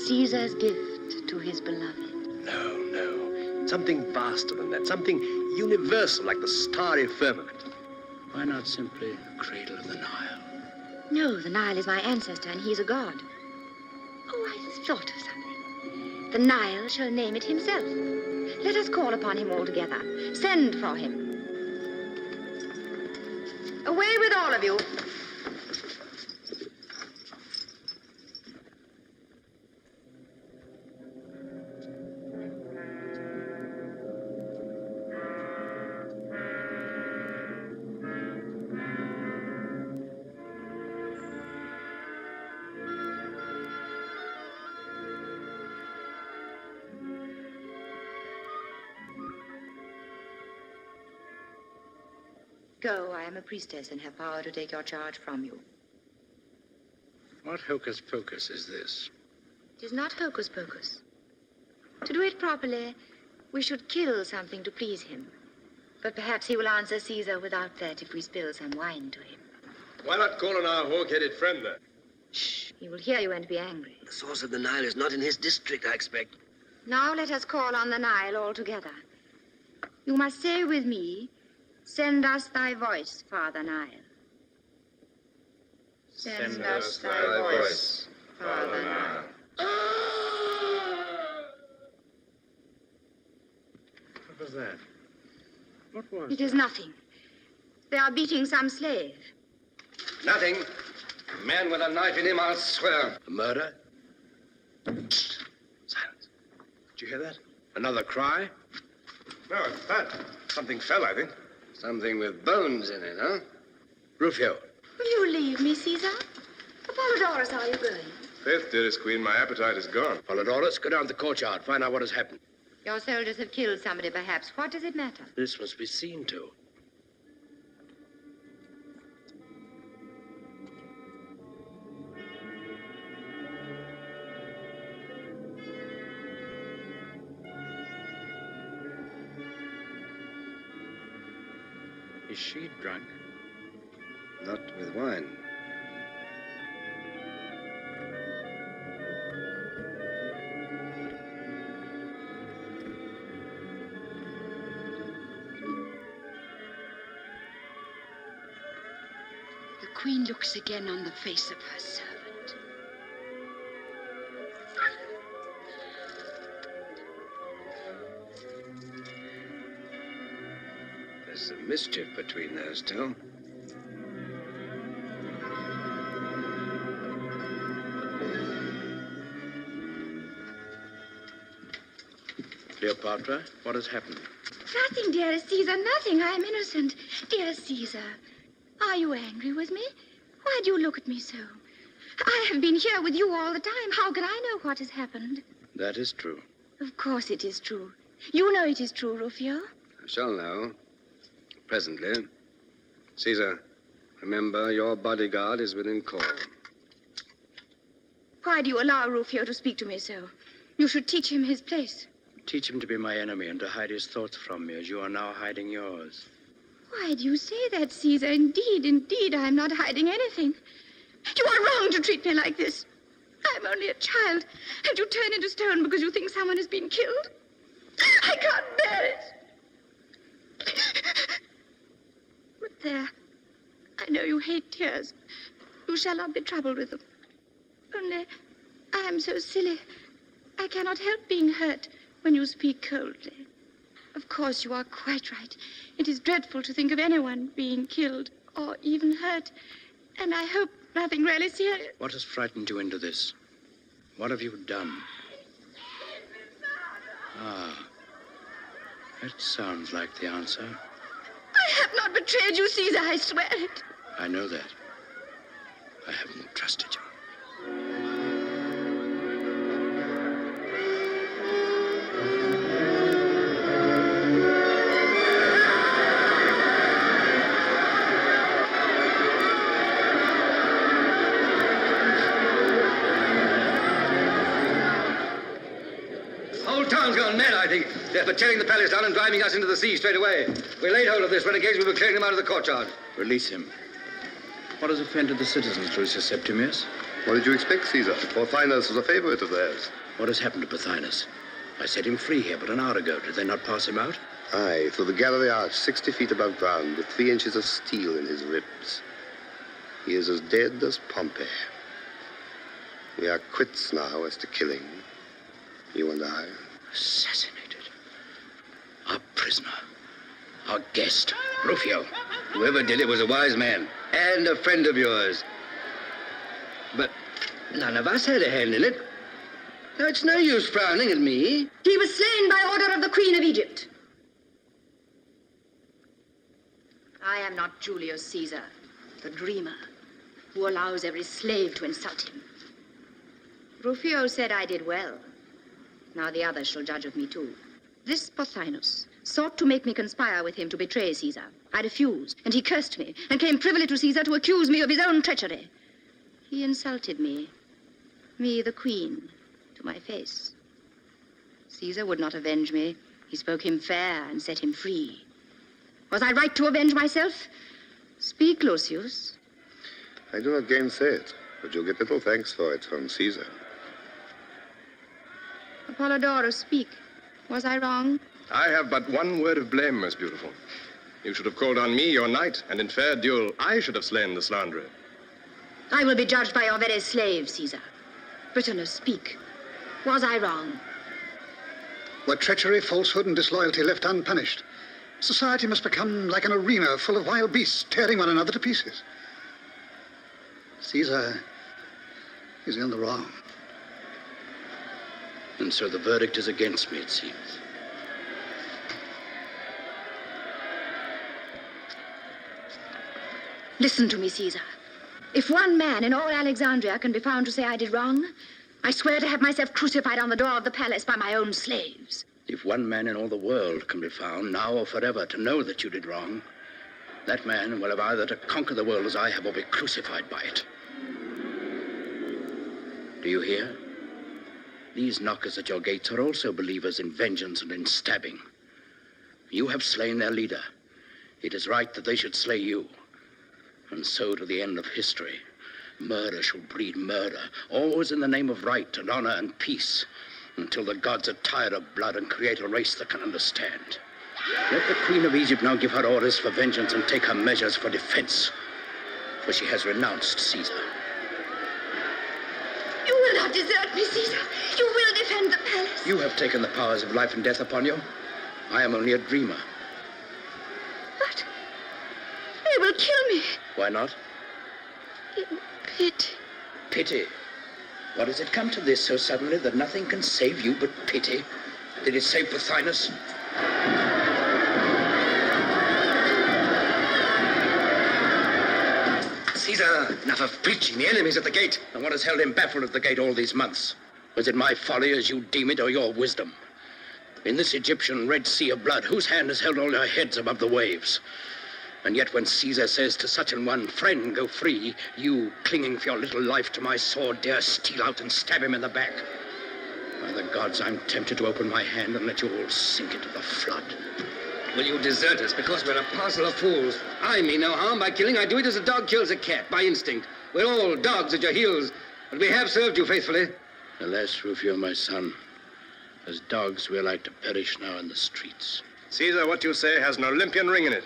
Caesar's gift to his beloved. No. Something vaster than that. Something universal, like the starry firmament. Why not simply the cradle of the Nile? No, the Nile is my ancestor, and he's a god. Oh, I thought of something. The Nile shall name it himself. Let us call upon him all together. Send for him. Away with all of you. Go, I am a priestess and have power to take your charge from you. What hocus pocus is this? It is not hocus pocus. To do it properly, we should kill something to please him. But perhaps he will answer Caesar without that if we spill some wine to him. Why not call on our hawk-headed friend there? Shh, he will hear you and be angry. The source of the Nile is not in his district, I expect. Now let us call on the Nile all together. You must say with me, send us thy voice, Father Nile. Send us thy voice, Father Nile. What was that? What was It is nothing. They are beating some slave. Nothing. A man with a knife in him, I'll swear. A murder? Silence. Did you hear that? Another cry? No, it's that. Something fell, I think. Something with bones in it, huh? Rufio. Will you leave me, Caesar? Apollodorus, are you going? Faith, dearest queen, my appetite is gone. Apollodorus, go down to the courtyard. Find out what has happened. Your soldiers have killed somebody, perhaps. What does it matter? This must be seen to. Is she drunk? Not with wine. The queen looks again on the face of her servant. There's some mischief between those two. Cleopatra, what has happened? Nothing, dearest Caesar, nothing. I am innocent. Dearest Caesar, are you angry with me? Why do you look at me so? I have been here with you all the time. How can I know what has happened? That is true. Of course it is true. You know it is true, Rufio. I shall know. Presently. Caesar, remember your bodyguard is within call. Why do you allow Rufio to speak to me so? You should teach him his place. Teach him to be my enemy and to hide his thoughts from me as you are now hiding yours. Why do you say that, Caesar? Indeed, I am not hiding anything. You are wrong to treat me like this. I'm only a child, and you turn into stone because you think someone has been killed. I can't bear it. But there, I know you hate tears. You shall not be troubled with them. Only, I am so silly. I cannot help being hurt when you speak coldly. Of course, you are quite right. It is dreadful to think of anyone being killed or even hurt. And I hope nothing really serious. What has frightened you into this? What have you done? Ah, that sounds like the answer. I have not betrayed you, Caesar, I swear it. I know that. I haven't trusted you. Town's gone mad, I think. They're tearing the palace down and driving us into the sea straight away. We laid hold of this renegades. We were clearing them out of the courtyard. Release him. What has offended the citizens, Lucius Septimius? What did you expect, Caesar? Pothinus was a favorite of theirs. What has happened to Pothinus? I set him free here but an hour ago. Did they not pass him out? Aye, through the gallery arch, 60 feet above ground, with 3 inches of steel in his ribs. He is as dead as Pompey. We are quits now as to killing. You and I. Assassinated. Our prisoner. Our guest. Rufio. Whoever did it was a wise man. And a friend of yours. But none of us had a hand in it. Now, it's no use frowning at me. He was slain by order of the Queen of Egypt. I am not Julius Caesar, the dreamer, who allows every slave to insult him. Rufio said I did well. Now the others shall judge of me, too. This Pothinus, sought to make me conspire with him to betray Caesar. I refused, and he cursed me, and came privily to Caesar to accuse me of his own treachery. He insulted me, the queen, to my face. Caesar would not avenge me. He spoke him fair and set him free. Was I right to avenge myself? Speak, Lucius. I do not gainsay it, but you'll get little thanks for it from Caesar. Apollodorus, speak. Was I wrong? I have but one word of blame, most beautiful. You should have called on me, your knight, and in fair duel, I should have slain the slanderer. I will be judged by your very slave, Caesar. Britanus, speak. Was I wrong? Were treachery, falsehood, and disloyalty left unpunished, society must become like an arena full of wild beasts tearing one another to pieces. Caesar is in the wrong. And so the verdict is against me, it seems. Listen to me, Caesar. If one man in all Alexandria can be found to say I did wrong, I swear to have myself crucified on the door of the palace by my own slaves. If one man in all the world can be found, now or forever, to know that you did wrong, that man will have either to conquer the world as I have or be crucified by it. Do you hear? These knockers at your gates are also believers in vengeance and in stabbing. You have slain their leader. It is right that they should slay you. And so to the end of history. Murder shall breed murder, always in the name of right and honor and peace, until the gods are tired of blood and create a race that can understand. Let the Queen of Egypt now give her orders for vengeance and take her measures for defense, for she has renounced Caesar. You will not desert me, Caesar. You will defend the palace. You have taken the powers of life and death upon you. I am only a dreamer. But they will kill me. Why not? In pity. Pity? What has it come to this so suddenly that nothing can save you but pity? Did it save Pothinus? Caesar, enough of preaching. The enemy's at the gate. And what has held him baffled at the gate all these months? Was it my folly as you deem it, or your wisdom? In this Egyptian Red Sea of blood, whose hand has held all your heads above the waves? And yet when Caesar says to such an one, friend, go free, you, clinging for your little life to my sword, dare steal out and stab him in the back. By the gods, I'm tempted to open my hand and let you all sink into the flood. Will you desert us because we're a parcel of fools? I mean no harm by killing. I do it as a dog kills a cat, by instinct. We're all dogs at your heels, but we have served you faithfully. Alas, Rufio, my son, as dogs we're like to perish now in the streets. Caesar, what you say has an Olympian ring in it.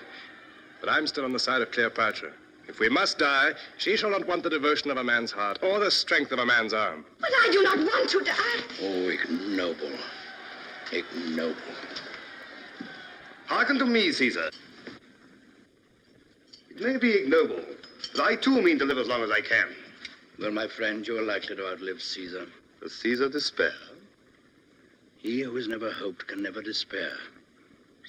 But I'm still on the side of Cleopatra. If we must die, she shall not want the devotion of a man's heart or the strength of a man's arm. But I do not want to die. Oh, ignoble. Ignoble. Hearken to me, Caesar. It may be ignoble, but I too mean to live as long as I can. Well, my friend, you are likely to outlive Caesar. Does Caesar despair? He who has never hoped can never despair.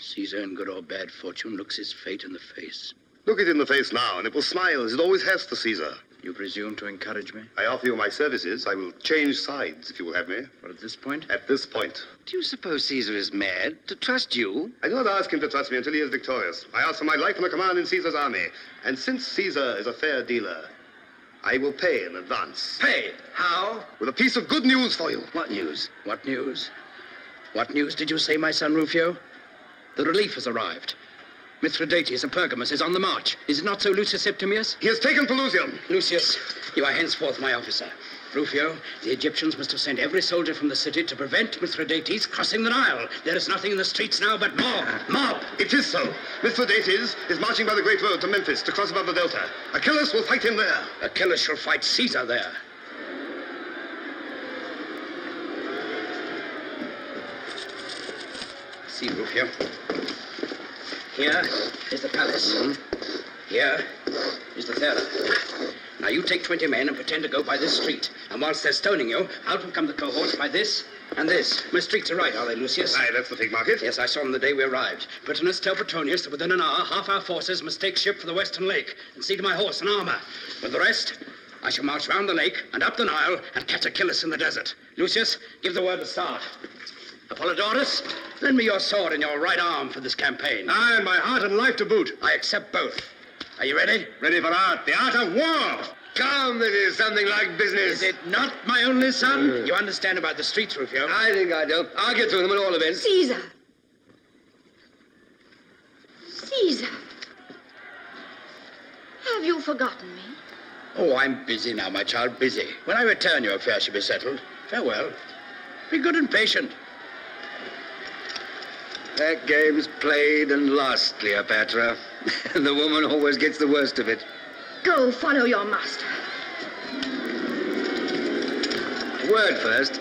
Caesar, in good or bad fortune, looks his fate in the face. Look it in the face now, and it will smile as it always has to Caesar. You presume to encourage me? I offer you my services. I will change sides, if you will have me. But at this point? At this point. Do you suppose Caesar is mad to trust you? I do not ask him to trust me until he is victorious. I ask for my life and a command in Caesar's army. And since Caesar is a fair dealer, I will pay in advance. Pay? How? With a piece of good news for you. What news? What news? What news did you say, my son Rufio? The relief has arrived. Mithridates of Pergamus is on the march. Is it not so, Lucius Septimius? He has taken Pelusium. Lucius, you are henceforth my officer. Rufio, the Egyptians must have sent every soldier from the city to prevent Mithridates crossing the Nile. There is nothing in the streets now but mob. It is so. Mithridates is marching by the great road to Memphis to cross above the Delta. Achilles will fight him there. Achilles shall fight Caesar there. See, Rufio. Here is the palace. Here is the theater. Now you take 20 men and pretend to go by this street. And whilst they're stoning you, out will come the cohorts by this and this. My streets are right, are they, Lucius? Aye, that's the Fig Market. Yes, I saw them the day we arrived. Britanus, tell Petronius that within an hour, half our forces must take ship for the Western Lake and see to my horse and armor. With the rest, I shall march round the lake and up the Nile and catch Achilles in the desert. Lucius, give the word to start. Apollodorus, Lend me your sword and your right arm for this campaign. Aye, and my heart and life to boot. I accept both. Are you ready? Ready for art, the art of war. Come, this is something like business. Is it not, my only son? You understand about the streets, Rufio? I think I do. I'll get through them at all events. Caesar! Caesar! Have you forgotten me? Oh, I'm busy now, my child, busy. When I return, your affair shall be settled. Farewell. Be good and patient. That game's played and lost, Cleopatra. And the woman always gets the worst of it. Go follow your master. A word first.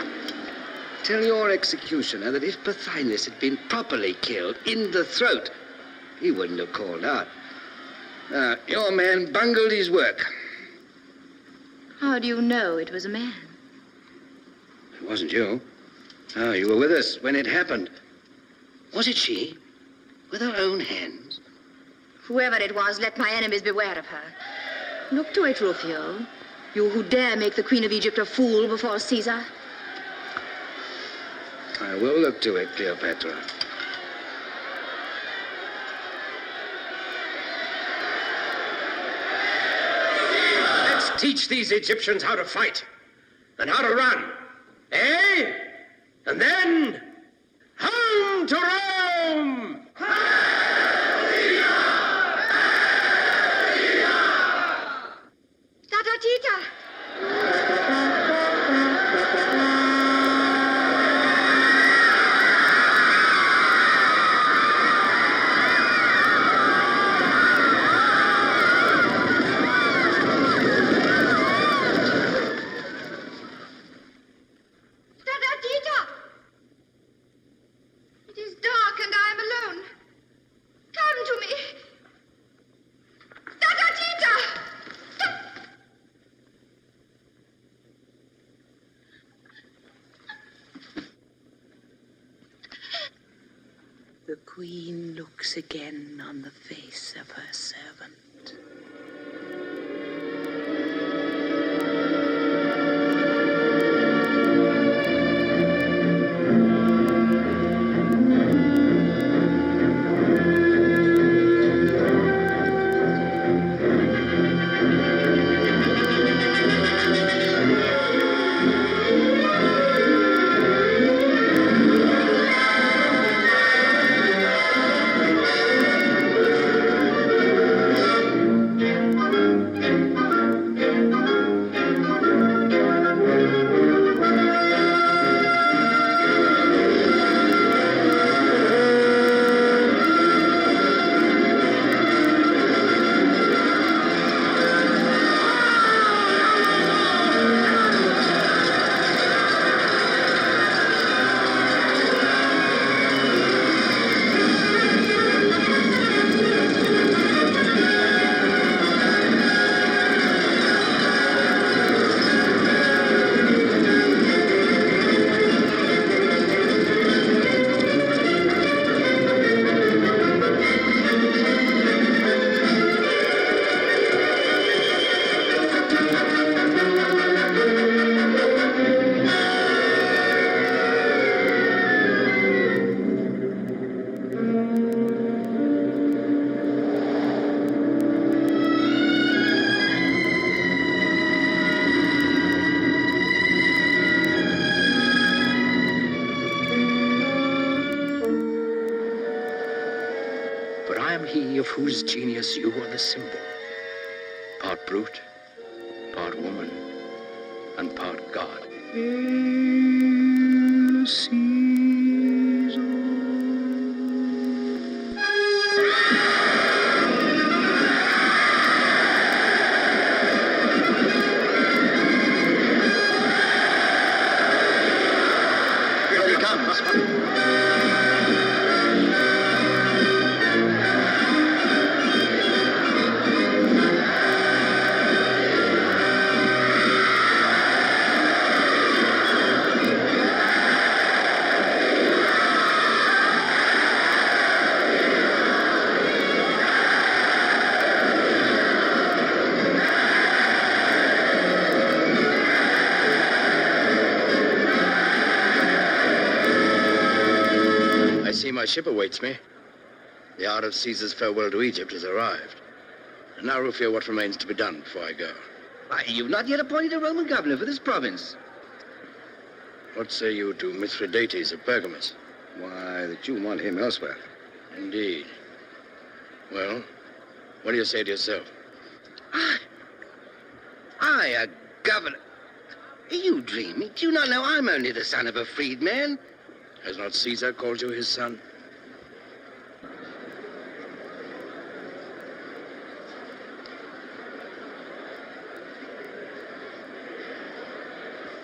Tell your executioner that if Pothinus had been properly killed in the throat, he wouldn't have called out. Your man bungled his work. How do you know it was a man? It wasn't you. Oh, you were with us when it happened. Was it she? With her own hands? Whoever it was, let my enemies beware of her. Look to it, Rufio. You who dare make the Queen of Egypt a fool before Caesar. I will look to it, Cleopatra. Let's teach these Egyptians how to fight and how to run. Eh? And then, home to Rome! Tita! It is dark and I am alone. Come to me. Tita! The queen looks again on the face of her servant. Of whose genius you are the symbol. Part brute, part woman, and part God. Here he comes. ship awaits me. The hour of Caesar's farewell to Egypt has arrived. And now, Rufio, what remains to be done before I go? Why, you've not yet appointed a Roman governor for this province. What say you to Mithridates of Pergamus? Why, that you want him elsewhere. Indeed. Well, what do you say to yourself? I, a governor? Are you dreaming? Do you not know I'm only the son of a freedman? Has not Caesar called you his son?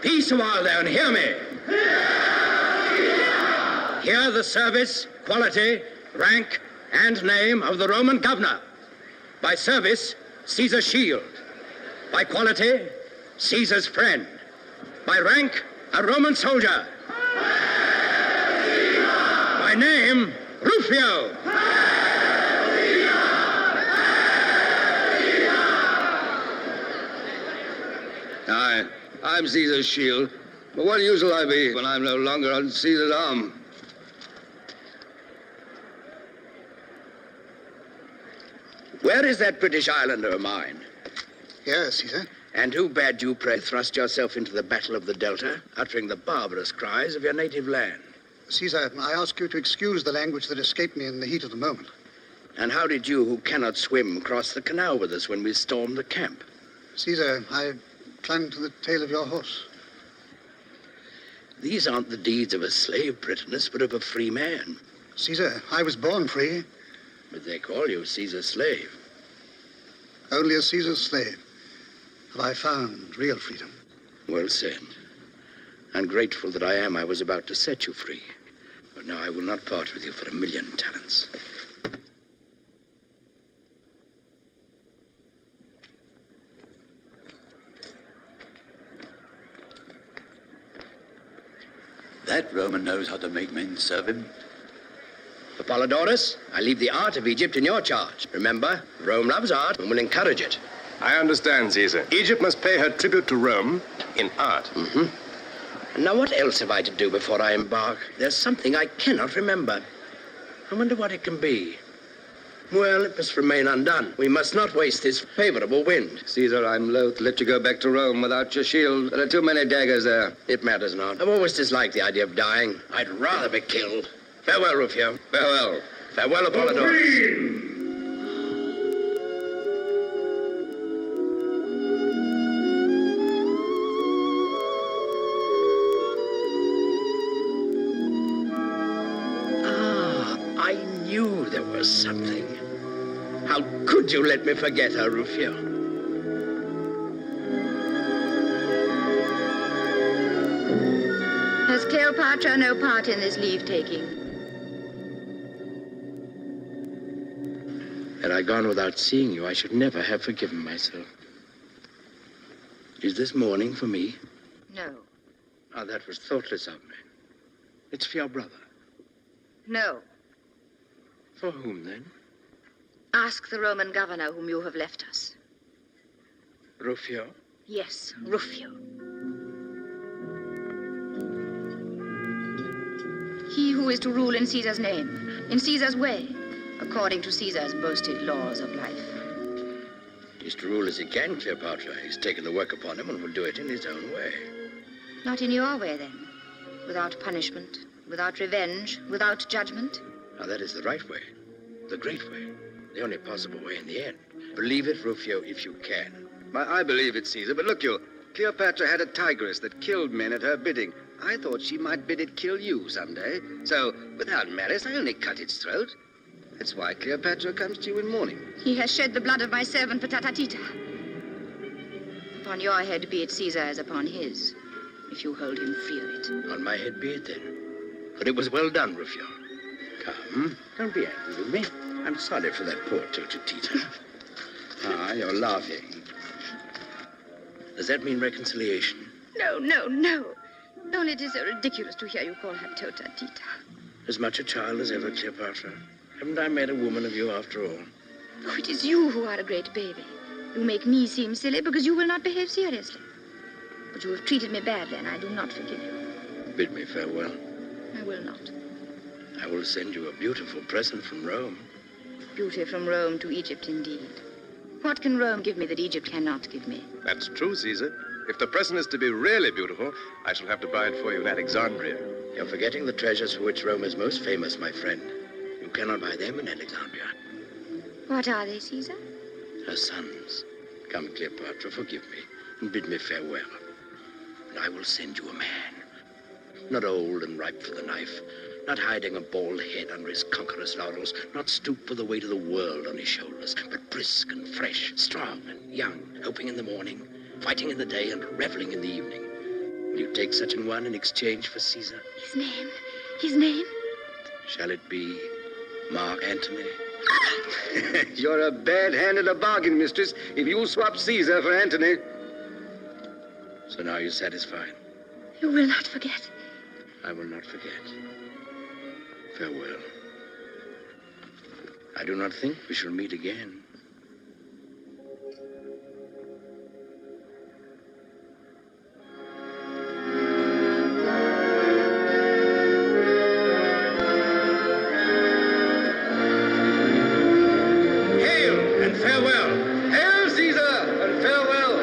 Peace a while there and hear me. Hear the service, quality, rank, and name of the Roman governor. By service, Caesar's shield. By quality, Caesar's friend. By rank, a Roman soldier. By name, Rufio. I'm Caesar's shield. But what use will I be when I'm no longer on Caesar's arm? Where is that British islander of mine? Here, Caesar. And who bade you, pray, thrust yourself into the battle of the Delta, uttering the barbarous cries of your native land? Caesar, I ask you to excuse the language that escaped me in the heat of the moment. And how did you, who cannot swim, cross the canal with us when we stormed the camp? Caesar, I clung to the tail of your horse. These aren't the deeds of a slave, Britannicus, but of a free man. Caesar, I was born free. But they call you Caesar's slave. Only as Caesar's slave have I found real freedom. Well said. Ungrateful that I am, I was about to set you free. But now I will not part with you for 1,000,000 talents. That Roman knows how to make men serve him. Apollodorus, I leave the art of Egypt in your charge. Remember, Rome loves art and will encourage it. I understand, Caesar. Egypt must pay her tribute to Rome in art. Mm-hmm. And now what else have I to do before I embark? There's something I cannot remember. I wonder what it can be. Well, it must remain undone. We must not waste this favorable wind. Caesar, I'm loath to let you go back to Rome without your shield. There are too many daggers there. It matters not. I've always disliked the idea of dying. I'd rather be killed. Farewell, Rufio. Farewell. Farewell, Apollodorus. Something. How could you let me forget her, Rufio? Has Cleopatra no part in this leave-taking? Had I gone without seeing you, I should never have forgiven myself. Is this mourning for me? No. Oh, that was thoughtless of me. It's for your brother. No. For whom, then? Ask the Roman governor whom you have left us. Rufio? Yes, Rufio. He who is to rule in Caesar's name, in Caesar's way, according to Caesar's boasted laws of life. He's to rule as he can, Cleopatra. He's taken the work upon him and will do it in his own way. Not in your way, then. Without punishment, without revenge, without judgment. Now, that is the right way, the great way, the only possible way in the end. Believe it, Rufio, if you can. I believe it, Caesar, but look you, Cleopatra had a tigress that killed men at her bidding. I thought she might bid it kill you someday. So, without malice, I only cut its throat. That's why Cleopatra comes to you in mourning. He has shed the blood of my servant Patatita. Upon your head be it, Caesar, as upon his, if you hold him free of it. On my head be it, then. But it was well done, Rufio. Come, don't be angry with me. I'm sorry for that poor Tita. Ah, you're laughing. Does that mean reconciliation? No, no, no. Only it is so ridiculous to hear you call her Tota Tita. As much a child as ever, Cleopatra. Haven't I made a woman of you after all? Oh, it is you who are a great baby. You make me seem silly because you will not behave seriously. But you have treated me badly, and I do not forgive you. Bid me farewell. I will not. I will send you a beautiful present from Rome. Beauty from Rome to Egypt, indeed. What can Rome give me that Egypt cannot give me? That's true, Caesar. If the present is to be really beautiful, I shall have to buy it for you in Alexandria. You're forgetting the treasures for which Rome is most famous, my friend. You cannot buy them in Alexandria. What are they, Caesar? Her sons. Come, Cleopatra, forgive me, and bid me farewell. And I will send you a man. Not old and ripe for the knife, not hiding a bald head under his conqueror's laurels, not stooped for the weight of the world on his shoulders, but brisk and fresh, strong and young, hoping in the morning, fighting in the day, and reveling in the evening. Will you take such an one in exchange for Caesar? His name? His name? Shall it be Mark Antony? You're a bad hand at a bargain, mistress, if you'll swap Caesar for Antony. So now you're satisfied? You will not forget. I will not forget. Farewell. I do not think we shall meet again. Hail and farewell. Hail, Caesar, and farewell.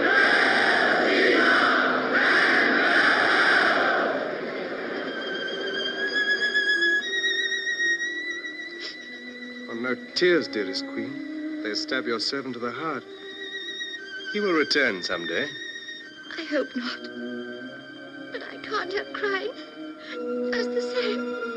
Oh, no tears, dearest queen. They stab your servant to the heart. He will return someday. I hope not. But I can't help crying. Just the same.